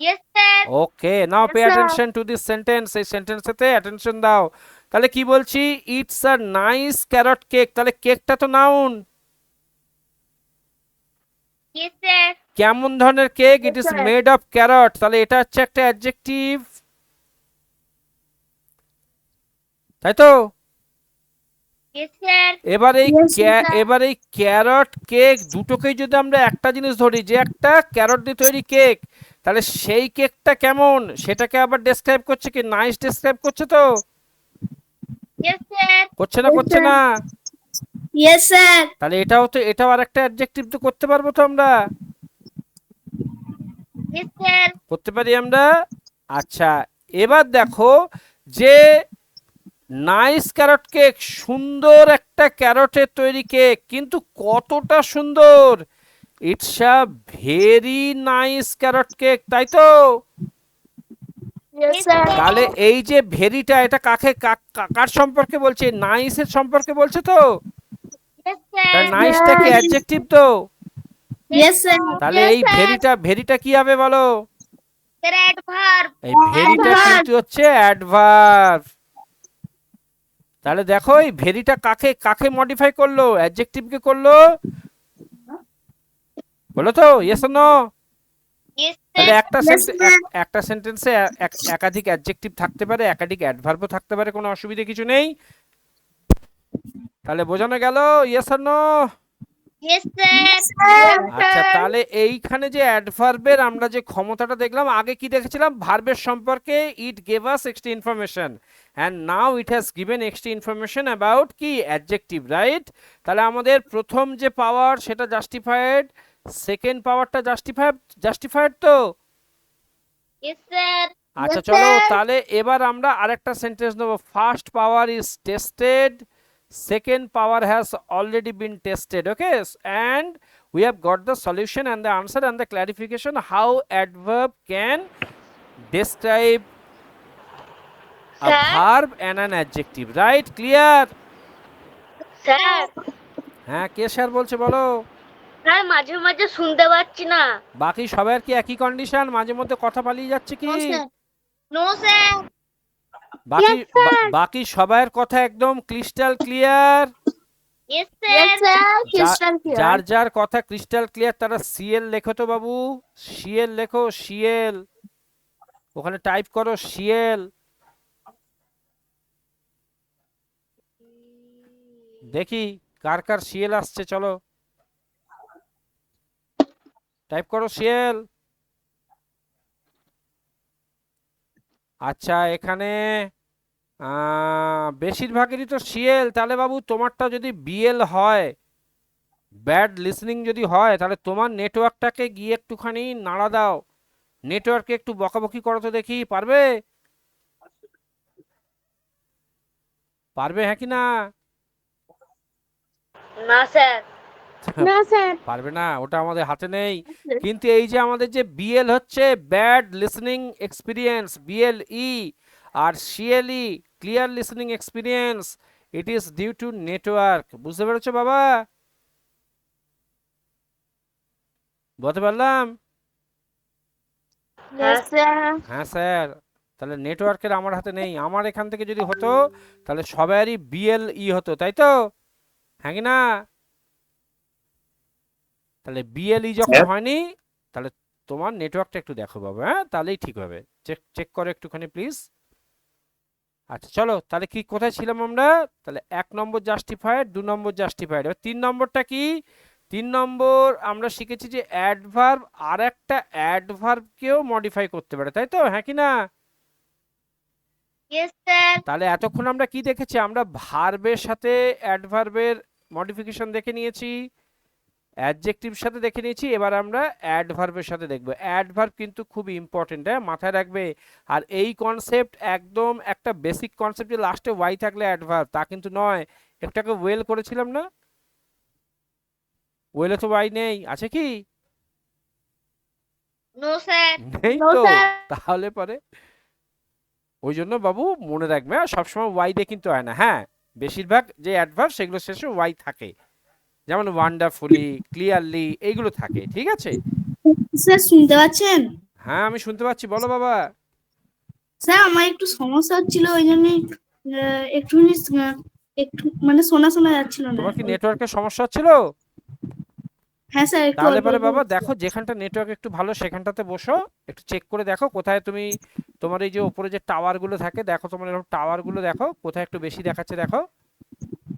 Yes sir. Okay, now pay Yes, sir. Attention to this sentence, এই সেন্টেন্সেতে attention দাও। তাহলে কি বলছি, it's a nice carrot cake, তাহলে কেকটা তো noun. Yes sir. কেমন ধরনের cake? It Yes, is sir. Made of carrot, তাহলে এটা হচ্ছে একটা অ্যাডজেক্টিভ, তাই তো? Yes sir. Yes, sir. এবার এই ক্যারট কেক দুটোকেই যদি আমরা একটা জিনিস ধরি, যে একটা ক্যারট দিয়ে তৈরি কেক, তাহলে সেই কেকটা কেমন সেটাকে আবার ডেসক্রাইব করছে কি? নাইস ডেসক্রাইব করছে তো? Yes sir. করছে না, Yes, করছে sir. না? Yes sir. তাহলে এটাও আর একটা অ্যাডজেক্টিভ তো করতে পারবো তো আমরা, ইয়েস স্যার। করতে পারি আমরা। আচ্ছা এবার দেখো যে নাইস ক্যারট কেক, সুন্দর একটা ক্যারটের তৈরি কেক, কিন্তু কতটা সুন্দর? It's a very nice carrot cake, তাই তো? Yes, sir. তাহলে এই যে ভেরিটা, এটা কার সম্পর্কে বলছে? নাইসের সম্পর্কে বলছে তো? ইয়েস তাই স্যার। নাইসটা কি Yes. অ্যাডজেক্টিভ তো? Yes sir. তাহলে এই ভেরিটা কি হবে বলো? Sir adverb. এই ভেরিটা Adverb. কিন্তু হচ্ছে অ্যাডভার্ব। তাহলে দেখো এই ভেরিটা কাকে কাকে মডিফাই করলো? অ্যাডজেক্টিভকে করলো, বলো তো, ইয়েস অর নো? ইয়েস তাহলে স্যার। একটা সেন্টেন্সে একাধিক অ্যাডজেক্টিভ থাকতে পারে, একাধিক অ্যাডভার্বও থাকতে পারে, কোনো অসুবিধা কিছু নেই। তাহলে বোঝানো গেল, yes or no? Yes sir. আচ্ছা তাহলে এইখানে যে অ্যাডভার্বের আমরা যে ক্ষমতাটা দেখলাম, আগে কি দেখেছিলাম? ভার্বের সম্পর্কে it gave us extra information, and now it has given extra information about কি? Adjective, right? তাহলে আমাদের প্রথম যে পাওয়ার সেটা জাস্টিফাইড, সেকেন্ড পাওয়ারটা জাস্টিফাইড তো? Yes sir. আচ্ছা Yes, চলো sir. তাহলে এবার আমরা আরেকটা সেন্টেন্স নেব। First power is tasted, second power has already been tested, okay, and we have got the solution and the answer and the clarification how adverb can describe a Sir? verb and an adjective, right? Clear? Sir. হ্যাঁ, কে sir বলছে বলো? Sir মাঝে মাঝে শুনতে পাচ্ছি না। বাকি সবার কি একই কন্ডিশন? মাঝে মধ্যে কথা পালিয়ে যাচ্ছে কি? No sir. No sir. বাকি সবার কথা একদম crystal clear? Yes Yes, sir. sir, crystal clear. যার যার কথা ক্রিস্টাল ক্লিয়ার তারা সিএল লেখো তো বাবু, সিএল লেখো, সিএল, ওখানে টাইপ করো সিএল। দেখি কার কার সিএল আসছে, চলো টাইপ করো সিএল। আচ্ছা এখানে বেশিরভাগেরই তো সিএল। তাহলে বাবু তোমারটা যদি বিএল হয়, ব্যাড লিসনিং যদি হয়, তাহলে তোমার নেটওয়ার্কটাকে গিয়ে একটুখানি নাড়া দাও, নেটওয়ার্কে একটু বকাবকি করো তো দেখি, পারবে? পারবে হ্যাঁ কি না? না স্যার। No, sir. পারবে না, ওটা আমাদের হাতে নেই। কিন্তু এই যে আমাদের যে বিএল হচ্ছে ব্যাড লিসনিং এক্সপিরিয়েন্স, বিএলই, আর CLE clear listening experience, it is due to network. বুঝতে পেরেছো বাবা? বলতে পারলাম? Yes, sir. হ্যাঁ স্যার। তাহলে নেটওয়ার্কের আমার হাতে নেই, আমার এখান থেকে যদি হতো তাহলে সবারই বিএলই হতো, তাই তো? হ্যাঁ কি না? তাহলে বিএলই যখন হয়নি, তাহলে তোমার নেটওয়ার্কটা একটু দেখো বাবা, হ্যাঁ, তাহলেই ঠিক হবে। চেক করো একটুখানি প্লিজ। আচ্ছা চলো তাহলে কি কোথায় ছিলাম আমরা? তাহলে 1 নম্বর জাস্টিফাইড, 2 নম্বর জাস্টিফাইড, এবার 3 নম্বরটা কি? 3 নম্বর আমরা শিখেছি যে অ্যাডভার্ব আর একটা অ্যাডভার্বকেও মডিফাই করতে পারে, তাই তো? হ্যাঁ কি না? Yes sir. তাহলে এতক্ষণ আমরা কি দেখেছি? আমরা ভার্বের সাথে অ্যাডভার্বের মডিফিকেশন দেখে নিয়েছি, অ্যাডজেক্টিভ সাথে দেখে নিয়েছি, এবার আমরা অ্যাডভার্বের সাথে দেখব। অ্যাডভার্ব কিন্তু খুব ইম্পর্টেন্ট, হ্যাঁ, মাথায় রাখবে। আর এই কনসেপ্ট একদম একটা বেসিক কনসেপ্ট, যে লাস্টে ওয়াই থাকলে অ্যাডভার্ব, তা কিন্তু নয়। একটাকে ওয়েল করেছিলাম না, ওয়েলে তো ওয়াই নেই, আছে কি? No sir. নেই No, তো, sir. তাহলে পরে ওই জন্য বাবু মনে রাখবে, হ্যাঁ, সবসময় ওয়াই দিয়ে কিন্তু হয় না। হ্যাঁ, বেশিরভাগ যে অ্যাডভার্ব সেগুলো শেষে ওয়াই থাকে, যেমন ওয়ান্ডারফুলি, ক্লিয়ারলি, এইগুলো থাকে, ঠিক আছে? স্যার শুনতে পাচ্ছেন? হ্যাঁ, আমি শুনতে পাচ্ছি, বলো বাবা। স্যার আমার একটু সমস্যা হচ্ছিল, ওই জন্যই একটুখানি একটু মানে শোনা শোনা যাচ্ছিল না। তোমার কি নেটওয়ার্কের সমস্যা হচ্ছিল? হ্যাঁ স্যার, একটু তাহলে অল্প পরে অল্প বাবা হচ্ছিল। দেখো, যেখানটা নেটওয়ার্ক একটু ভালো সেখানটাতে বসো, একটু চেক করে দেখো কোথায় তুমি, তোমার এই যে উপরে যে টাওয়ার গুলো থাকে, দেখো তোমার এরকম টাওয়ার গুলো দেখো কোথায় একটু বেশি দেখাচ্ছে, দেখো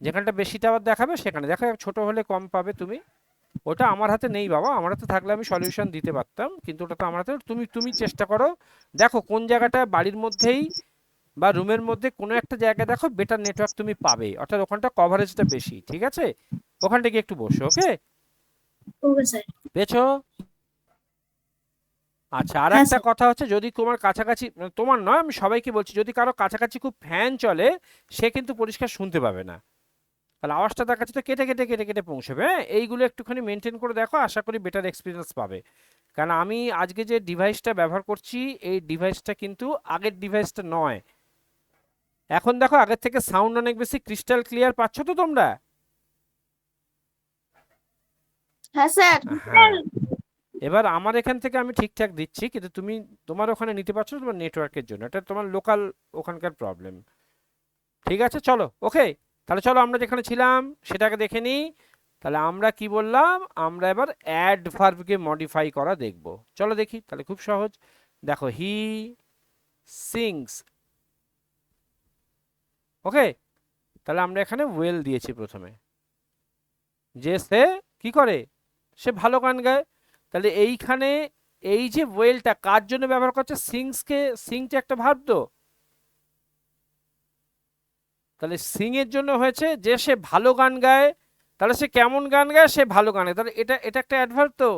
যেখানটা বেশি টাওয়ার দেখাবে সেখানে দেখো, ছোট হলে কম পাবে তুমি। ওটা আমার হাতে নেই বাবা, আমার হাতে থাকলে আমি সলিউশন দিতে পারতাম, কিন্তু ওটা তো আমার হাতে। তুমি তুমি চেষ্টা করো, দেখো কোন জায়গাটা বাড়ির মধ্যেই বা রুমের মধ্যে কোনো একটা জায়গায় দেখো বেটার নেটওয়ার্ক তুমি পাবে, অর্থাৎ ওখানটা কভারেজটা বেশি, ঠিক আছে? ওখানটা গিয়ে একটু বসো, ওকে? Okay sir. পেয়েছো? আচ্ছা, আর হ্যাঁ একটা স্যার। কথা হচ্ছে, যদি তোমার কাছাকাছি, মানে তোমার নয়, আমি সবাইকে বলছি, যদি কারো কাছাকাছি খুব ফ্যান চলে, সে কিন্তু পরিষ্কার শুনতে পাবে না, তাহলে আওয়াজটা তার কাছে তো কেটে কেটে কেটে কেটে পৌঁছবে, হ্যাঁ? এইগুলো একটুখানি মেনটেন করে দেখো, আশা করি বেটার এক্সপিরিয়েন্স পাবে। কারণ আমি আজকে যে ডিভাইসটা ব্যবহার করছি, এই ডিভাইসটা কিন্তু আগের ডিভাইসটা নয়। এখন দেখো আগের থেকে সাউন্ড অনেক বেশি ক্রিস্টাল ক্লিয়ার পাচ্ছ তো তোমরা? হ্যাঁ স্যার। হ্যাঁ, এবার আমার এখান থেকে আমি ঠিকঠাক দিচ্ছি, কিন্তু তুমি তোমার ওখানে নিতে পারছো না, তোমার নেটওয়ার্কের জন্য, এটা তোমার লোকাল ওখানকার প্রবলেম। ঠিক আছে, চলো, ওকে, তাহলে চলো আমরা যেখানে ছিলাম সেটাকে দেখে নিই। তাহলে আমরা কি বললাম, আমরা এবার অ্যাডভার্বকে মডিফাই করা দেখব। চলো দেখি, তাহলে খুব সহজ। দেখো, হি সিংস, ওকে, তাহলে আমরা এখানে ওয়েল দিয়েছি প্রথমে, যে সে কি করে, সে ভালো গান গায়। তাহলে এইখানে এই যে ওয়েলটা কার জন্য ব্যবহার করছে, সিংসকে, সিংটা একটা ভার্ব তো, তাহলে সিং এর জন্য হয়েছে, যে সে ভালো গান গায়। তাহলে সে কেমন গান গায়, সে ভালো গান গায়, তাহলে এটা এটা একটা অ্যাডভার্ব তো।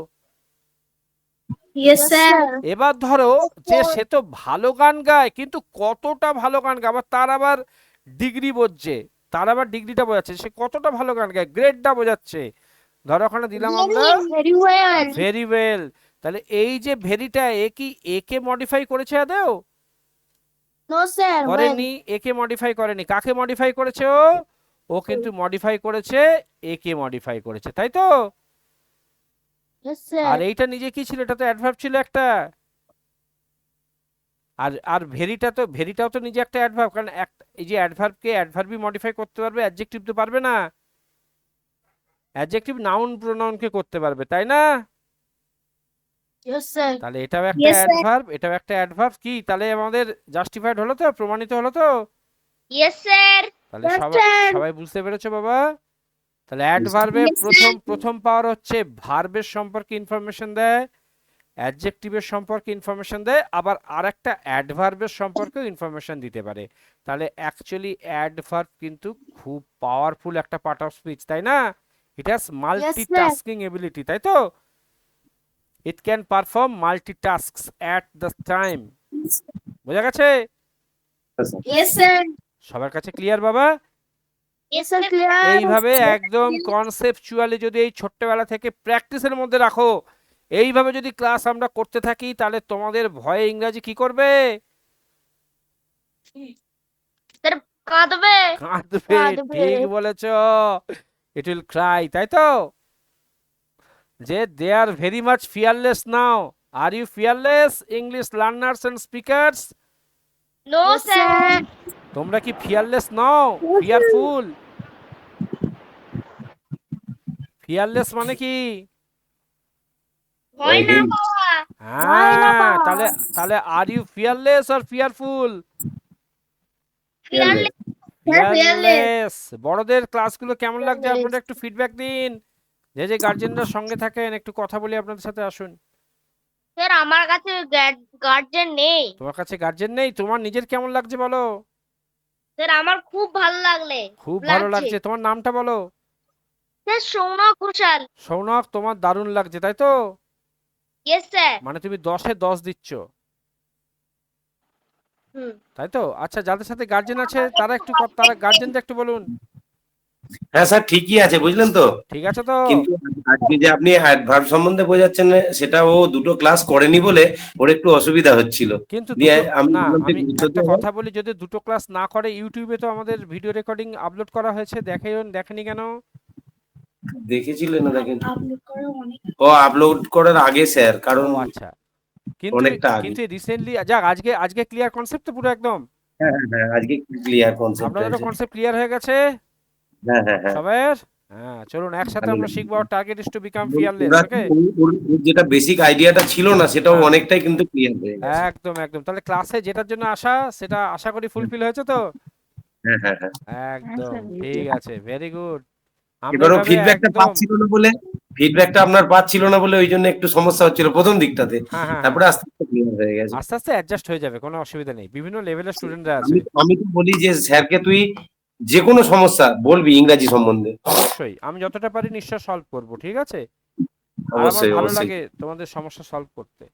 Yes Yes, sir. sir. এবার ধরো যে সে তো ভালো গান গায়, কিন্তু কতটা ভালো গান গায়, আবার তার আবার ডিগ্রি বোঝছে, তার আবার ডিগ্রিটা বোঝাচ্ছে, সে কতটা ভালো গান গায়, গ্রেডটা বোঝাচ্ছে। ধরো ওখানে দিলাম আমরা Very well. Very well. তাহলে এই যে ভেরিটা, এ কি একে মডিফাই করেছে আদেও? No, sir. Well. করেনি, একে মডিফাই করেনি, কাকে মডিফাই করেছে ও? ও কিন্তু মডিফাই করেছে, একে মডিফাই করেছে, তাই তো? Yes, আর sir. এইটা নিজে কি ছিল, এটা তো অ্যাডভার্ব ছিল একটা। আর আর ভেরিটাও তো নিজে একটা অ্যাডভার্ব, কারণ এই যে অ্যাডভার্বকে অ্যাডভার্বই মডিফাই করতে পারবে, অ্যাডজেক্টিভ তো পারবে না। অ্যাডজেক্টিভ নাউন প্রোনাউনকে করতে পারবে, তাই না? Yes, sir. তাহলে এটাও একটা Yes, sir. অ্যাডভার্ব, এটাও একটা অ্যাডভার্ব, কি তাহলে আমাদের জাস্টিফাইড হলো তো, প্রমাণিত হলো তো? Yes sir. তাহলে Yes, সবাই sir. সবাই বুঝতে পেরেছো বাবা? তাহলে অ্যাডভার্বে প্রথম পাওয়ার হচ্ছে ভার্বের সম্পর্কে ইনফরমেশন দেয়, অ্যাডজেক্টিভের সম্পর্কে ইনফরমেশন দেয়, আবার আরেকটা অ্যাডভার্বের সম্পর্কেও ইনফরমেশন দিতে পারে। তাহলে অ্যাকচুয়ালি অ্যাডভার্ব কিন্তু খুব পাওয়ারফুল একটা পার্ট অফ স্পিচ, তাই না? ইট হ্যাজ মাল্টিটাস্কিং এবিলিটি, তাই তো? It can perform multitasks at the time. বোঝা গেছে? Yes sir. সবার কাছে ক্লিয়ার বাবা? Yes, sir. Clear. এইভাবে একদম কনসেপচুয়ালি যদি এই ছোট্টবেলা থেকে প্র্যাকটিসের মধ্যে রাখো, এইভাবে যদি ক্লাস আমরা করতে থাকি, তাহলে তোমাদের ভয়ে ইংরাজি কি করবে? স্যার কাঁদবে। কাঁদবে, কাঁদবে। ঠিক বলেছ, ইট উইল ক্রাই, তাই তো? যে they are very much fearless now. Are you fearless English learners and speakers? No Yes, sir. sir. তোমরা কি ফিয়ারলেস নও, ফিয়ারফুল? ফিয়ারলেস মানে কি? ভয় না পাওয়া। ভয় না হ্যাঁ, পাওয়া। তাহলে তাহলে are you fearless or fearful? Fearless. Fearless. বড়দের ক্লাসগুলো কেমন লাগছে Fearless. আপনারা একটু ফিডব্যাক দিন। যে যে গার্জেনরা সঙ্গে থাকেন, একটু কথা বলি আপনাদের সাথে, আসুন। স্যার আমার কাছে গার্জেন নেই। তোমার কাছে গার্জেন নেই, তোমার নিজের কেমন লাগছে বলো? স্যার আমার খুব ভালো লাগলে খুব ভালো লাগছে। তোমার নামটা বলো। স্যার সৌনক ঘোষাল। সৌনক, তোমার দারুণ লাগছে তাই তো? Yes sir. মানে তুমি 10-এ 10 দিচ্ছ, হুম। তাই তো? আচ্ছা, যাদের সাথে গার্জেন আছে তারা একটু তারা গার্জেনদের একটু বলুন। হ্যাঁ স্যার, ঠিকই আছে, বুঝলেন তো। ঠিক আছে তো? কিন্তু আজকে যে আপনি অ্যাডভার্ব সম্বন্ধে বোঝাচ্ছেন, সেটা ও দুটো ক্লাস করেনি বলে ওর একটু অসুবিধা হচ্ছিল। কিন্তু দিয়ে দুটো আমি না, বললাম যে আমি গুরুত্ব একটা দেবো। কথা বলি, যদি দুটো ক্লাস না করে ইউটিউবে তো আমাদের ভিডিও রেকর্ডিং আপলোড করা হয়েছে, দেখেনি কেন? দেখেছিলেন না, দেখেন। আপলোড করা অনেক ও আপলোড করার আগে স্যার, কারণ ও আচ্ছা, কিন্তু অনেকটা আগে। কিন্তু রিসেন্টলি যাক, আজকে ক্লিয়ার কনসেপ্ট তো পুরো একদম, হ্যাঁ হ্যাঁ হ্যাঁ, আজকে ক্লিয়ার কনসেপ্ট আপনাদেরও আছে। কনসেপ্ট ক্লিয়ার হয়ে গেছে হ্যাঁ হ্যাঁ হ্যাঁ। সবার? হ্যাঁ, চলুন একসাথে আমরা শিখবো। Target is to become fearless. ওরা ওকে, ওর যেটা বেসিক আইডিয়াটা ছিল না, সেটাও হ্যাঁ। অনেকটাই কিন্তু ক্লিয়ার হয়ে গেছে। একদম একদম। তাহলে ক্লাসে যেটার জন্য আসা, সেটা আশা করি ফুলফিল হয়েছে তো? হ্যাঁ হ্যাঁ হ্যাঁ। একদম ঠিক আছে, ভেরি গুড। আমরা এবারও এভাবে ফিডব্যাকটা একদম, পাচ্ছিল না বলে, ফিডব্যাকটা আপনার পাচ্ছিল না বলে ওই জন্য একটু সমস্যা হচ্ছিল প্রথম দিকটাতে। হ্যাঁ হ্যাঁ হ্যাঁ, তারপরে আস্তে আস্তে ক্লিয়ার হয়ে গেছে। আস্তে আস্তে অ্যাডজাস্ট হয়ে যাবে, কোনো অসুবিধা নেই, বিভিন্ন লেভেলের স্টুডেন্টরা আছে। আমি আমি তো বলি যে স্যারকে তুই যে কোনো সমস্যা বলবি ইংরাজি সম্বন্ধে। অবশ্যই আমি যতটা পারি নিশ্চয় সলভ করব, ঠিক আছে? আর আমার অবশ্যই ভালো অবশ্যই, লাগে তোমাদের সমস্যা সলভ করতে।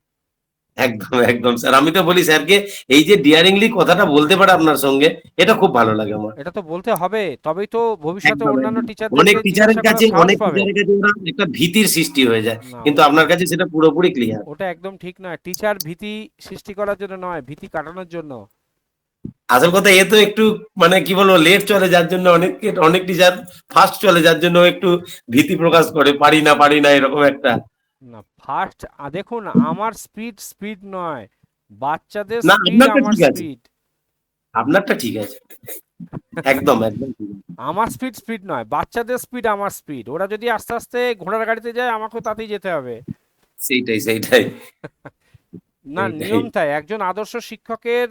একদম একদম স্যার। আমি তো বলি স্যারকে, এই যে ডিয়ারিংলি কথাটা বলতে পারে আপনার সঙ্গে, এটা খুব ভালো লাগে আমার। এটা তো বলতে হবে, তবেই তো ভবিষ্যতে একদম অন্যান্য একদম। টিচারদেরকে জিজ্ঞাসা করার সাহস অনেক পাবে। টিচারের কাছে ওরা একটা ভীতির সৃষ্টি হয়ে যায়, না, কিন্তু আপনার কাছে সেটা পুরোপুরি ক্লিয়ার। ওটা একদম ঠিক নয়। টিচার ভীতি সৃষ্টি করার জন্য নয়, ভীতি কাটানোর জন্য। আসল কথা এ তো একটু মানে কি বলবো, লেট চলে, যার জন্য অনেক টিচার ফার্স্ট চলে, যার জন্য একটু ভীতি প্রকাশ করে, পারি না এরকম একটা। না, ফার্স্ট দেখুন, আমার স্পিড নয়, বাচ্চাদের না, স্পিড আপনারটা আমার ঠিক আছে, স্পিড। আপনারটা ঠিক আছে, একদম একদম ঠিক আছে। আমার স্পিড নয়, বাচ্চাদের স্পিড আমার স্পিড। ওরা যদি আস্তে আস্তে ঘোড়ার গাড়িতে যায়, আমাকেও তাতেই যেতে হবে। সেইটাই না, এইটাই। নিয়ম তাই। একজন আদর্শ শিক্ষকের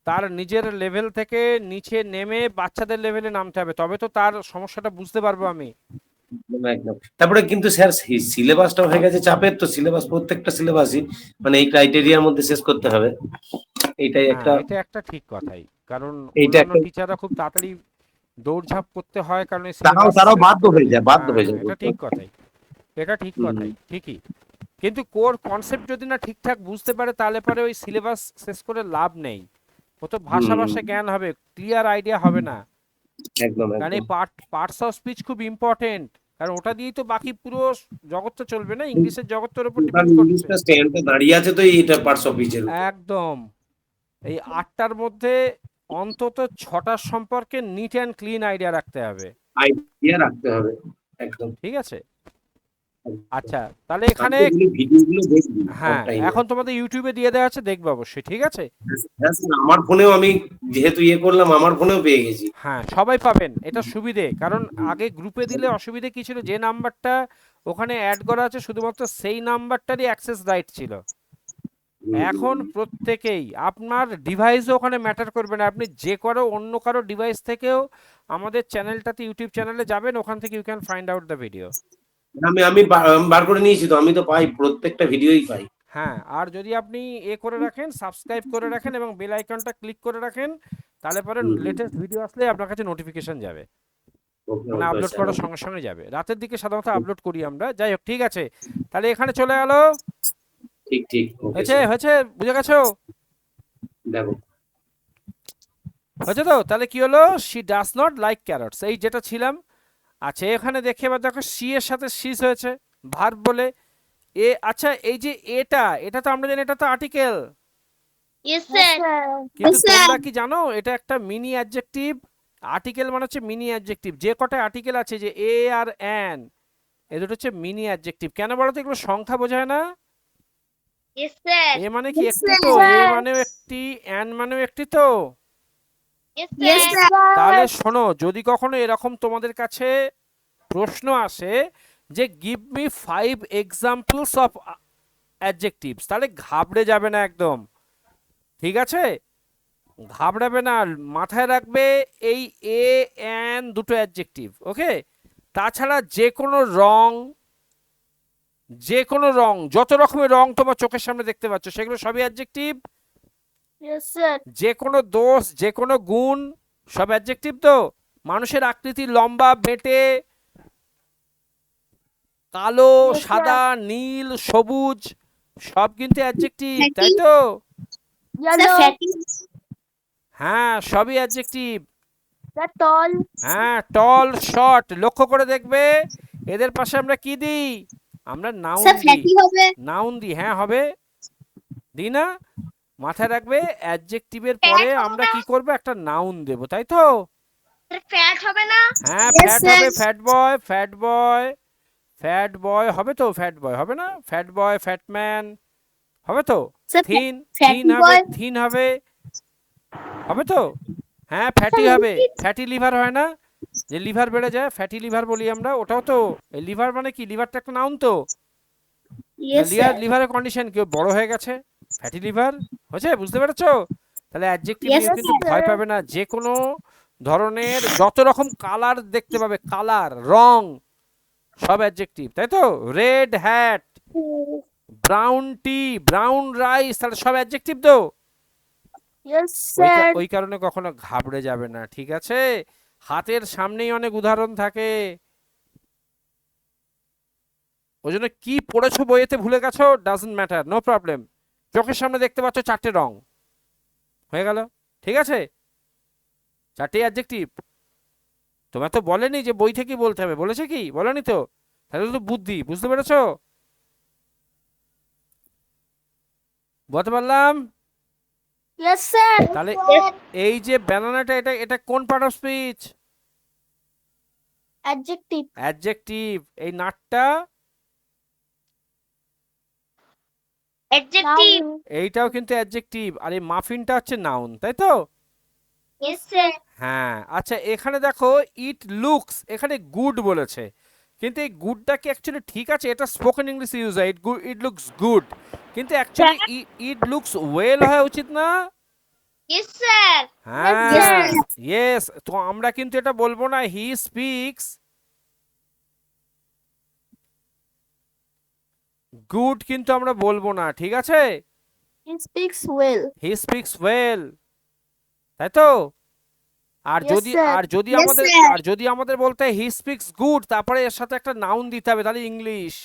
তার নিজের লেভেল থেকে নিচে নেমে বাচ্চাদের লেভেলে নামতে হবে, তবে তো তার সমস্যাটা বুঝতে পারবো আমি। একদম। তারপরে কিন্তু স্যার সিলেবাসটা হয়ে গেছে চাপের, তো সিলেবাস প্রত্যেকটা সিলেবাসই মানে এই ক্রাইটেরিয়ার মধ্যে শেষ করতে হবে। এইটাই হ্যাঁ, একটা, এটা একটা ঠিক কথাই, কারণ এইটা অন্যান্য একটা, টিচাররা খুব তাড়াতাড়ি দৌড়ঝাঁপ করতে হয়, কারণ এই তারাও সিলেবাস তারাও বাধ্য হয়ে যায়, হ্যাঁ হ্যাঁ, এটা বলতে। ঠিক কথাই, এটা ঠিক হুম, কথাই, ঠিকই। কিন্তু কোর কনসেপ্ট যদি না ঠিকঠাক বুঝতে পারে, তাহলে পরে ওই সিলেবাস শেষ করে লাভ নেই। ও তো ভাষা হুম, ভাষা জ্ঞান হবে, ক্লিয়ার আইডিয়া হবে না। একদম কারণ এই একদম। পার্টস অফ স্পিচ খুব ইম্পর্টেন্ট, কারণ ওটা দিয়েই তো বাকি পুরো জগৎটা চলবে না, ইংলিশের জগৎটার উপর টোটাল ডিপেন্ড করছে। ইংলিশটা স্ট্যান্ডে দাঁড়িয়ে আছে তো এটা পার্টস অফ স্পিচের উপর। একদম। এই 8টার মধ্যে অন্তত 6টার সম্পর্কে নিট অ্যান্ড ক্লিন আইডিয়া রাখতে হবে, আইডিয়া রাখতে হবে, একদম। ঠিক আছে? আচ্ছা, তাহলে আমি এখানে তো বলি ভিডিওগুলো দেখবি হ্যাঁ, অনটাইম। এখন তোমাদের ইউটিউবে দিয়ে দেওয়া আছে, দেখবে অবশ্যই, ঠিক আছে? হ্যাঁ স্যার, আমার ফোনেও আমি যেহেতু করলাম, আমার ফোনেও পেয়ে গেছি। হ্যাঁ, সবাই পাবেন, এটা সুবিধে। কারণ আগে গ্রুপে দিলে অসুবিধে কি ছিল, যে নাম্বারটা ওখানে অ্যাড করা আছে শুধুমাত্র সেই নাম্বারটারই অ্যাক্সেস রাইট ছিল। এখন প্রত্যেকেই, আপনার ডিভাইসও ওখানে ম্যাটার করবে না, আপনি যে অন্য কারো ডিভাইস থেকেও আমাদের চ্যানেলটাতে, ইউটিউব চ্যানেলে যাবেন, ওখান থেকে you can find out the video. আমি বার করে নিয়েছি তো, আমি তো পাই, প্রত্যেকটা ভিডিওই পাই। হ্যাঁ, আর যদি আপনি করে রাখেন, সাবস্ক্রাইব করে রাখেন এবং বেল আইকনটা ক্লিক করে রাখেন, তাহলে পরে লেটেস্ট ভিডিও আসলে আপনার কাছে নোটিফিকেশন যাবে, ওকে মানে ওকে আপলোড স্যার, করার সঙ্গে সঙ্গে যাবে। রাতের দিকে সাধারণত আপলোড করি আমরা। যাই হোক, ঠিক আছে, তাহলে এখানে চলে গেল। ঠিক ঠিক, ওকে হয়েছে স্যার, হয়েছে, বুঝে গেছো? দেখো। হয়েছে তো? তাহলে কি হলো, she does not like carrots, এই যেটা ছিলাম। আচ্ছা, এখানে দেখে এবার দেখো, সি এর সাথে সিস হয়েছে ভার্ব বলে। আচ্ছা, এই যে এটা তো আমরা জানি এটা তো আর্টিকেল, ইয়েস স্যার। কিন্তু স্যার। তোমরা কি জানো এটা একটা মিনি অ্যাডজেক্টিভ? আর্টিকেল মানে হচ্ছে মিনি অ্যাডজেক্টিভ। যে কটা আর্টিকেল আছে, যে এ আর অ্যান, এ দুটো হচ্ছে মিনি অ্যাডজেক্টিভ। কেন বলো তো? এগুলো সংখ্যা বোঝায় না? Yes sir. এ মানে কি Yes, একটি তো, sir. এ মানেও একটি, অ্যান মানেও একটি তো। Yes Yes, sir. sir. তাহলে শোনো, যদি কখনো এরকম তোমাদের কাছে প্রশ্ন আসে যে give me 5 examples of adjectives, তাহলে ঘাবড়ে যাবে না একদম, ঠিক আছে? ঘাবড়াবে না, মাথায় রাখবে এই এ অ্যান দুটো অ্যাডজেক্টিভ, ওকে? তাছাড়া যে কোনো রং, যত রকমের রং তোমার চোখের সামনে দেখতে পাচ্ছ, সেগুলো সবই অ্যাডজেক্টিভ। Yes, sir. যে কোনো দোষ, যে কোনো গুণ, সব অ্যাডজেক্টিভ তো। মানুষের আকৃতি লম্বা, বেঁটে, কালো, Yes, sir. সাদা, নীল, সবুজ সব কিন্তু অ্যাডজেক্টিভ, তাই Fatty. তো? Sir Yellow. ফ্যাটি। হ্যাঁ, সবই অ্যাডজেক্টিভ। Sir, tall. হ্যাঁ, টল, শর্ট, লক্ষ্য করে দেখবে এদের পাশে আমরা কি দিই? আমরা নাউন স্যার দিই। ফ্যাটি হবে। নাউন দিই, হ্যাঁ হবে, দিই না? মাথায় রাখবে অ্যাডজেক্টিভের Fat পরে হবে আমরা না? কি করব? একটা নাউন দেব, তাই তো? ফ্যাট হবে না? হ্যাঁ, Yes, ফ্যাট sir. হবে, ফ্যাট বয়, ফ্যাট বয়, ফ্যাট বয় হবে তো, ফ্যাট বয় হবে না? ফ্যাট বয়, ফ্যাট ম্যান হবে তো? স্যার থিন, fatty থিন হবে, boy. থিন হবে, হবে তো? হ্যাঁ, ফ্যাটি হবে, ফ্যাটি লিভার হয় না? যে লিভার বেড়ে যায়, ফ্যাটি লিভার বলি আমরা, ওটাও তো। এই লিভার মানে কি? লিভারটা একটা নাউন তো। Yes sir. লিভারের কন্ডিশন কেউ বড় হয়ে গেছে, ফ্যাটি লিভার হয়েছে, বুঝতে পেরেছো? তাহলে অ্যাডজেক্টিভ Yes, নিয়ে কিন্তু sir. ভয় পাবে না, যে কোনো ধরনের যত রকম কালার দেখতে পাবে, কালার, রং, সব অ্যাডজেক্টিভ, তাই তো? রেড হ্যাট, ব্রাউন টি, ব্রাউন রাইস, তাহলে সব অ্যাডজেক্টিভ তো। Yes, sir. ওই কারণে কখনো ঘাবড়ে যাবে না, ঠিক আছে? হাতের সামনেই অনেক উদাহরণ থাকে। ওই জন্য কি পড়েছো বইয়েতে ভুলে গেছো, ডাজন্ট ম্যাটার, নো প্রবলেম। চোখের সামনে দেখতে পাচ্ছ 4টে রং, হয়ে গেল, ঠিক আছে? 4টে অ্যাডজেক্টিভ। তোমার তো বলেনি যে বই থেকে বলতে হবে, বলেছে কি? বলেনি তো? তাহলে তো বুদ্ধি, বুঝতে পেরেছো? বলতে পারলাম? Yes, sir. তাহলে এই যে ব্যানানাটা, এটা এটা কোন part of speech? Adjective. Adjective. এই নাটটা, অ্যাডজেক্টিভ। Noun. এইটাও কিন্তু অ্যাডজেক্টিভ, আর এই মাফিনটা হচ্ছে নাউন, তাই তো? Yes sir. হ্যাঁ, আচ্ছা এখানে দেখো ইট লুকস, এখানে গুড বলেছে, কিন্তু এই গুডটা কি অ্যাকচুয়ালি ঠিক আছে? এটা স্পোকেন ইংলিশ ইউজ হয়, ইট লুকস গুড, কিন্তু অ্যাকচুয়ালি ইট লুকস ওয়েল হওয়া উচিত না? Yes sir. হ্যাঁ, ইয়েস। তো আমরা কিন্তু এটা বলবো না হি স্পিক্স গুড, কিন্তু আমরা বলবো না, ঠিক আছে? He speaks well. He speaks well, তাই তো? আর Yes, যদি sir. আর যদি Yes, আমাদের sir. আর যদি আমাদের বলতে হি স্পিক্স গুড, তারপরে এর সাথে একটা নাউন দিতে হবে, তাহলে ইংলিশ,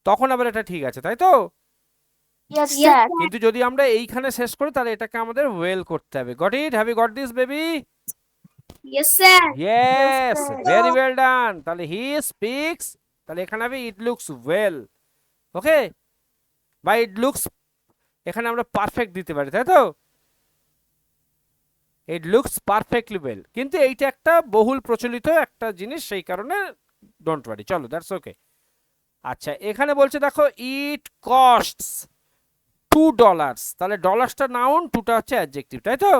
তখন আবার এটা ঠিক আছে, তাই তো? Yes, Yes, sir. কিন্তু যদি আমরা এইখানে শেষ করি, তাহলে এটাকে আমাদের ওয়েল করতে হবে। Got it? Have you got this baby? Yes sir. Yes, sir. Very well done. তাহলে হি স্পিক্স, তাহলে এখানে হবে ইট লুকস ওয়েল, ওকে? বা ইট লুকস, এখানে আমরা পারফেক্ট দিতে পারি, তাই তো? ইট লুকস পারফেক্টলি ওয়েল, কিন্তু এইটা একটা বহুল প্রচলিত একটা জিনিস, সেই কারণে ডোন্ট ওয়ারি, চলো, দ্যাটস ওকে। আচ্ছা, এখানে বলছে দেখো ইট কস্টস $2, তাহলে ডলার্সটা নাউন, টুটা হচ্ছে অ্যাডজেক্টিভ, তাই তো?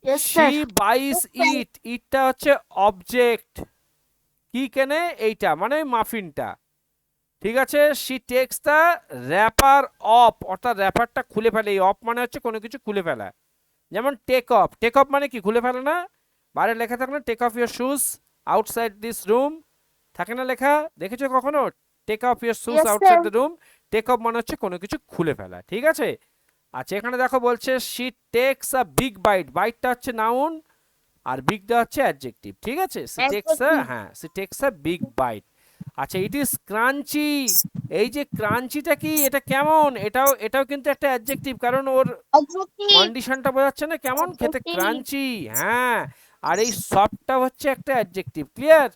Yes, she sir. Buys it, ইটটা হচ্ছে অবজেক্ট, কি কেনে? এইটা মানে মাফিনটা, ঠিক আছে? She takes the wrapper off, অর্থাৎ র্যাপারটা খুলে ফেলে, এই অফ মানে হচ্ছে কোনো কিছু খুলে ফেলা, যেমন টেক অফ, টেক অফ মানে কি? খুলে ফেলে না? বাইরে লেখা থাকে না take off your shoes outside this room, থাকে না লেখা? দেখেছো কখনো? Take off your shoes Yes, outside sir. The room. Take off মানে হচ্ছে কোনো কিছু খুলে ফেলা, ঠিক আছে? আচ্ছা, এখানে দেখো বলছে she takes a big bite, বাইটটা হচ্ছে নাউন আর বিগটা হচ্ছে অ্যাডজেক্টিভ, ঠিক আছে? She takes a, Adjective. হ্যাঁ, she takes a big bite. আচ্ছা, ইট ইজ ক্রাঞ্চি, এই যে ক্রাঞ্চিটা কি? এটা কেমন? এটাও কিন্তু একটা অ্যাডজেক্টিভ, কারণ ওর অবজেক্টিভ। কন্ডিশনটা বোঝাচ্ছে না কেমন খেতে, Adjective. ক্রাঞ্চি, হ্যাঁ। আর এই সফটটা হচ্ছে একটা adjective, clear?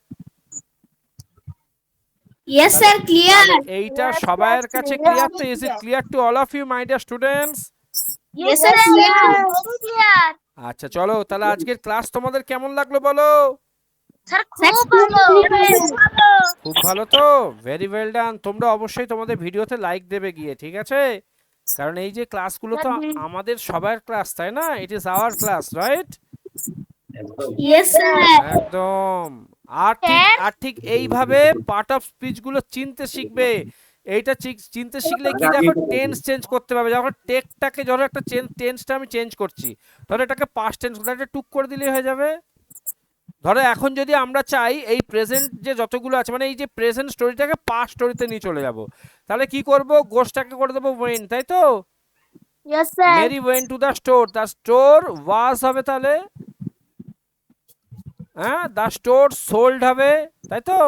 Yes sir clear. এইটা Yes, সবার yes, কাছে yes. ক্লিয়ার তো? Is it clear to all of you my dear students? Yes, sir, clear. Clear. আচ্ছা, চলো তাহলে আজকের ক্লাস তোমাদের কেমন লাগলো বলো? স্যার Sir, খুব ভালো। ভালো। খুব ভালো তো, ভেরি ওয়েল ডান। তোমরা অবশ্যই তোমাদের ভিডিওতে লাইক দেবে গিয়ে, ঠিক আছে? কারণ এই যে ক্লাসগুলো তো আমাদের সবার ক্লাস, তাই না? It is our class, right? Yes sir. একদম। আর ঠিক এইভাবে পার্ট অফ স্পিচ গুলো চিনতে শিখবে। এইটা চিনতে শিখলে কি, দেখো টেন্স চেঞ্জ করতে পারবে। যখন টেকটাকে, ধরো একটা টেন্সটা আমি চেঞ্জ করছি, ধরো এটাকে পাস্ট টেন্স, এটা টুক করে দিলেই হয়ে যাবে। ধরো এখন যদি আমরা চাই এই প্রেজেন্ট যে যতগুলো আছে, মানে এই যে প্রেজেন্ট স্টোরিটাকে পাস্ট স্টোরিতে নিয়ে চলে যাব, তাহলে কি করব? গোসটাকে করে দেবো ওয়েন, তাই তো? Yes, sir. Mary went to the store, the store was হবে, তাহলে হ্যাঁ, দ্য স্টোর সোল্ড হবে, তাই তো?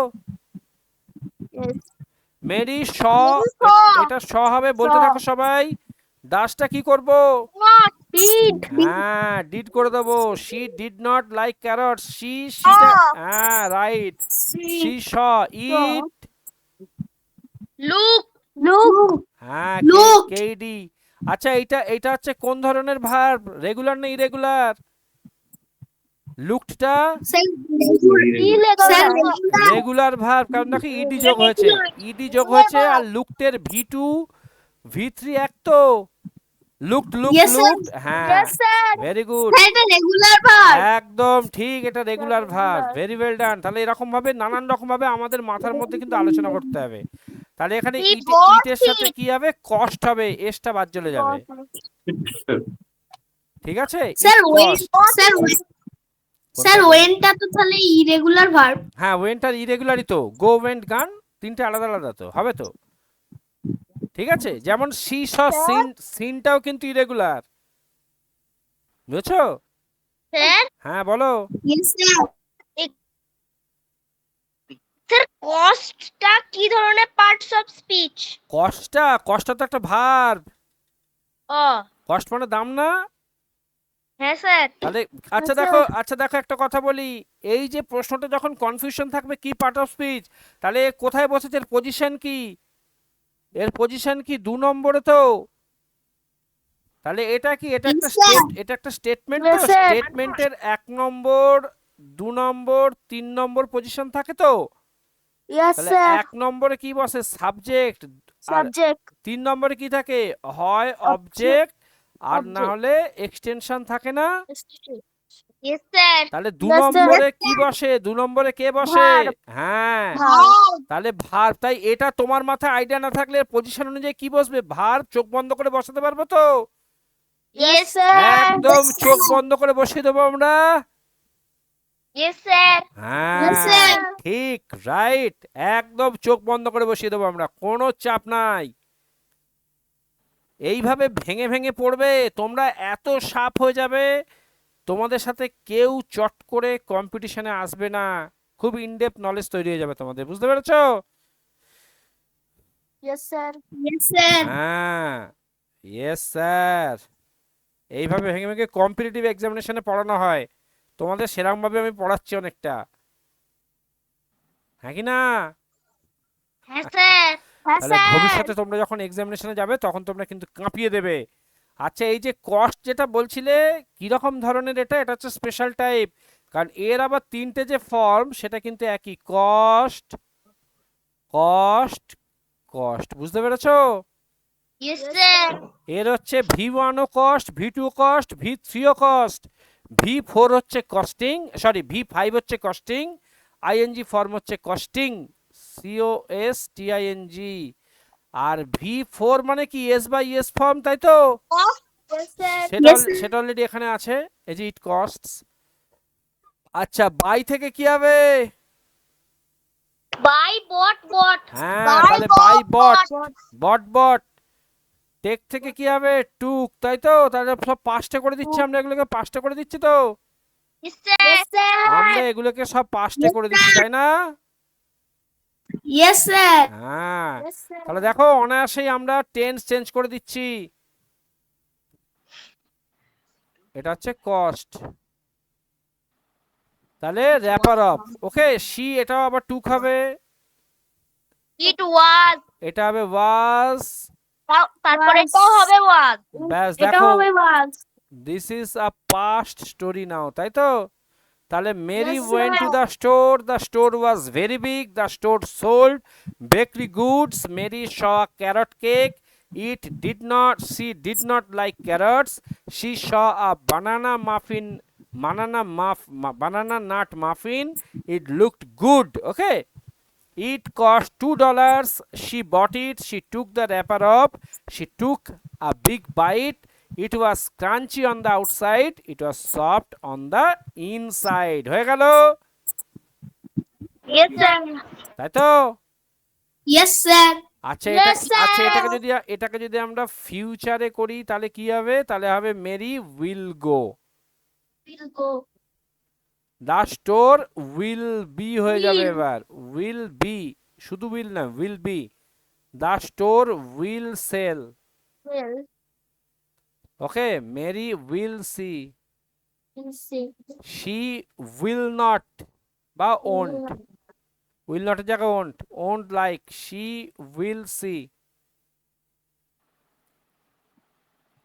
Yes. মেরি শ, Mary saw. এটা শ হবে, বলতে Saw. থাকো সবাই। দাসটা কি করব? Not did. হ্যাঁ, ডিড করে দেবো। She did not like carrots, শিটা, Saw. হ্যাঁ right. She saw it, Look. Look. হ্যাঁ Look. কেডি। আচ্ছা, এটা হচ্ছে কোন ধরনের ভার্ব, রেগুলার না ইরেগুলার? লুকডটা Irregular. রেগুলার ভার্ব, কারণ দেখো ইডি যোগ হয়েছে, ইডি যোগ হয়েছে, আর লুকটের ভি2 ভি3 এক তো। Looked Yes, sir. লুকড, হ্যাঁ Yes, sir. Very good, sir এটা রেগুলার ভার্ব। একদম ঠিক, এটা regular verb, Regular. Very well done. তাহলে এরকম ভাবে নানান রকম ভাবে আমাদের মাথার মধ্যে কিন্তু আলোচনা করতে হবে। তাহলে এখানে He ইট, bought ইটের সাথে it. কি হবে? কস্ট হবে, এসটা বাদ চলে যাবে, ঠিক আছে? Sir It went, cost। Sir ওয়েনটা তো তাহলে ইরেগুলার ভার্ব। হ্যাঁ, ওয়েন্টার ইরেগুলারই তো, গো ওয়েন্ট গান তিনটে আলাদা আলাদা তো হবে তো, ঠিক আছে? যেমন সি স সিন, সিনটাও কিন্তু ইরেগুলার, বুঝছো? Sir, হ্যাঁ বলো। Yes sir. sir, costটা কি ধরনের parts of speech? কষ্টটা তো একটা ভার্ব, Oh, কষ্ট মানে দাম না? হ্যাঁ স্যার। তাহলে আচ্ছা Yes, দেখো, sir. আচ্ছা দেখো একটা কথা বলি, এই যে প্রশ্নটা যখন কনফিউশন থাকবে কি পার্ট অফ স্পিচ, তাহলে এ কোথায় বসেছে, এর পজিশন কি? এর পজিশন কি 2 নম্বরে তো। তাহলে এটা কি, এটা একটা Yes, sir. এটা একটা স্টেটমেন্ট তো, Yes, sir. স্টেটমেন্টের 1 নম্বর 2 নম্বর 3 নম্বর পজিশন থাকে তো। Yes, তাহলে sir. 1 নম্বরে কি বসে? সাবজেক্ট, আর Subject. 3 নম্বরে কি থাকে? হয় অবজেক্ট, আর না হলে এক্সটেনশন থাকে না। Yes, sir. তাহলে 2 Yes, sir. নম্বরে কি বসে? 2 নম্বরে কে বসে? Verb. হ্যাঁ, Verb. তাহলে ভার্ব। তাই এটা তোমার মাথায় আইডিয়া না থাকলে পজিশন অনুযায়ী কি বসবে? ভার্ব চোখ বন্ধ করে বসাতে পারবো তো? Yes, sir. একদম চোখ বন্ধ করে বসিয়ে দেবো আমরা। Yes, sir. হ্যাঁ Yes, sir. ঠিক, রাইট, একদম চোখ বন্ধ করে বসিয়ে দেবো আমরা, কোনো চাপ নাই। এইভাবে ভেঙে ভেঙে পড়বে, তোমরা এত সাপ হয়ে যাবে, তোমাদের সাথে কেউ চট করে কম্পিটিশনে আসবে না, খুব ইনডেপথ নলেজ তৈরি হয়ে যাবে তোমাদের, বুঝতে পেরেছো? Yes, sir. Yes sir. হ্যাঁ, ইয়েস স্যার। এইভাবে ভেঙে ভেঙে কম্পিটিটিভ এক্সামিনেশনে পড়ানো হয়, তোমাদের সেরকম ভাবে আমি পড়াচ্ছি অনেকটা, হ্যাঁ কি না? হ্যাঁ স্যার। Yes, তাহলে sir. ভবিষ্যতে তোমরা যখন এক্সামিনেশনে যাবে তখন তোমরা কিন্তু কাঁপিয়ে দেবে। আচ্ছা, এই যে কস্ট যেটা বলছিলে, কিরকম ধরনের এটা? এটা হচ্ছে স্পেশাল টাইপ, কারণ এর আবার 3টে যে ফর্ম সেটা কিন্তু একই, কস্ট কস্ট কস্ট, বুঝতে পেরেছো? Yes, sir. এর হচ্ছে V1 ও কস্ট, V2 কস্ট, V3 ও কস্ট, V4 হচ্ছে কস্টিং, সরি V5 হচ্ছে কস্টিং, আইএনজি ফর্ম হচ্ছে কস্টিং, COSTING, আর V4 মানে কি? এস বাই এস ফর্ম, তাই তো? Yes, sir. সেটা অলরেডি এখানে আছে, এই যে ইট কস্টস। আচ্ছা, বাই থেকে কি হবে? Buy, bought. হ্যাঁ, Buy, তাহলে buy bought, bought. Bought. Take থেকে কি হবে? টুক, তাই তো? তাহলে সব পাঁচটা করে দিচ্ছি আমরা, এগুলোকে পাঁচটা করে দিচ্ছি তো, Yes, sir. Yes, sir. আমরা এগুলোকে সব পাঁচটা করে দিচ্ছি, তাই না? Yes sir. হ্যাঁ, Yes, sir. তাহলে দেখো অনায়াসেই আমরা টেন্স চেঞ্জ করে দিচ্ছি। এটা হচ্ছে কস্ট, তাহলে র্যাপার আপ, ওকে। সি, এটাও আবার টুক হবে, It was. এটা হবে ওয়াজ, তারপরে Was. এটাও হবে was. ব্যাস এটা দেখো, হবে was. This is a past story now, তাই তো? তাহলে Mary Yes, went to sir. The store was very big, the store sold bakery goods, Mary saw carrot cake, she did not like carrots, she saw a banana nut muffin, it looked good, okay. It cost $2, she bought it, she took the wrapper off, she took a big bite, it was crunchy on the outside, it was soft on the inside, হয়ে গেল, Yes, sir. তাই তো? Yes sir. আচ্ছা, Yes, আচ্ছা, sir. এটাকে যদি আমরা ফিউচারে করি তাহলে কি হবে? তাহলে হবে Mary will go, We'll go. The store will be হয়ে যাবে এবার, উইল বি, শুধু উইল না, will be, the store will sell, will, okay, Mary will see, will see, she will not বা ওন্ট, উইল নটের জায়গায় won't, won't like, she will see,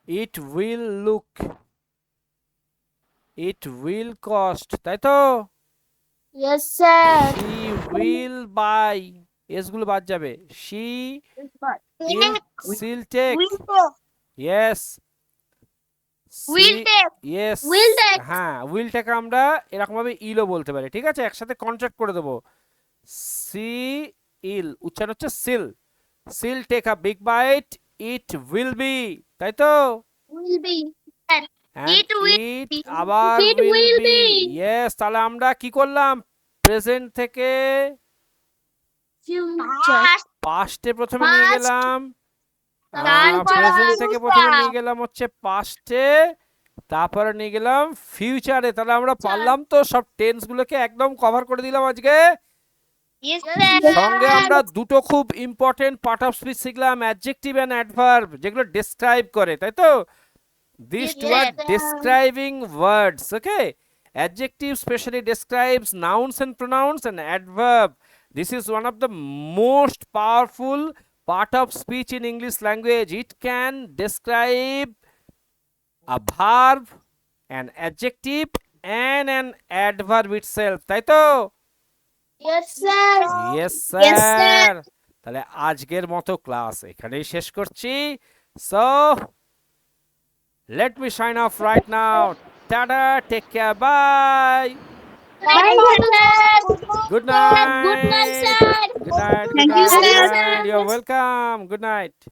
it will look, it will cost, তাই তো, yes sir, she will buy, S গুলো বাদ যাবে, she she'll take, yes, Will take, yes, will take, হ্যাঁ, will take আমরা এরকম ভাবে ইলও বলতে পারি, ঠিক আছে, একসাথে কন্ট্রাক্ট করে দেবো, সি ইল, উচ্চারণ হচ্ছে she'll, she'll take a big bite, it will be, তাই তো, will be, and It will it be, আবার it will will be, be, yes, তাহলে আমরা কি করলাম, প্রেজেন্ট থেকে future, past, পাস্টে প্রথমে নিয়ে Past, গেলাম, তারপর প্রেজেন্ট থেকে future, প্রথমে নিয়ে গেলাম হচ্ছে পাস্টে, তারপরে নিয়ে গেলাম ফিউচারে, তাহলে আমরা পারলাম তো সব টেন্স গুলোকে একদম কভার করে দিলাম আজকে। yes sir, সঙ্গে আমরা দুটো খুব ইম্পর্টেন্ট পার্ট অফ স্পিচ শিখলাম, অ্যাডজেক্টিভ এন্ড অ্যাডভার্ব, যেগুলো ডেসক্রাইব করে, তাই তো, this two are Yes, sir. Describing words, okay, adjective specially describes nouns and pronouns, and adverb, this is one of the most powerful part of speech in English language. It can describe a verb, an adjective and an adverb itself, তাই তো, yes sir, yes Yes, sir. sir, তাহলে আজকের মতো class এখানেই শেষ করছি, so let me sign off right now, tada, take care, bye, bye sir, good night, good night sir. good night, Thank you, good sir. night, you're welcome, good night.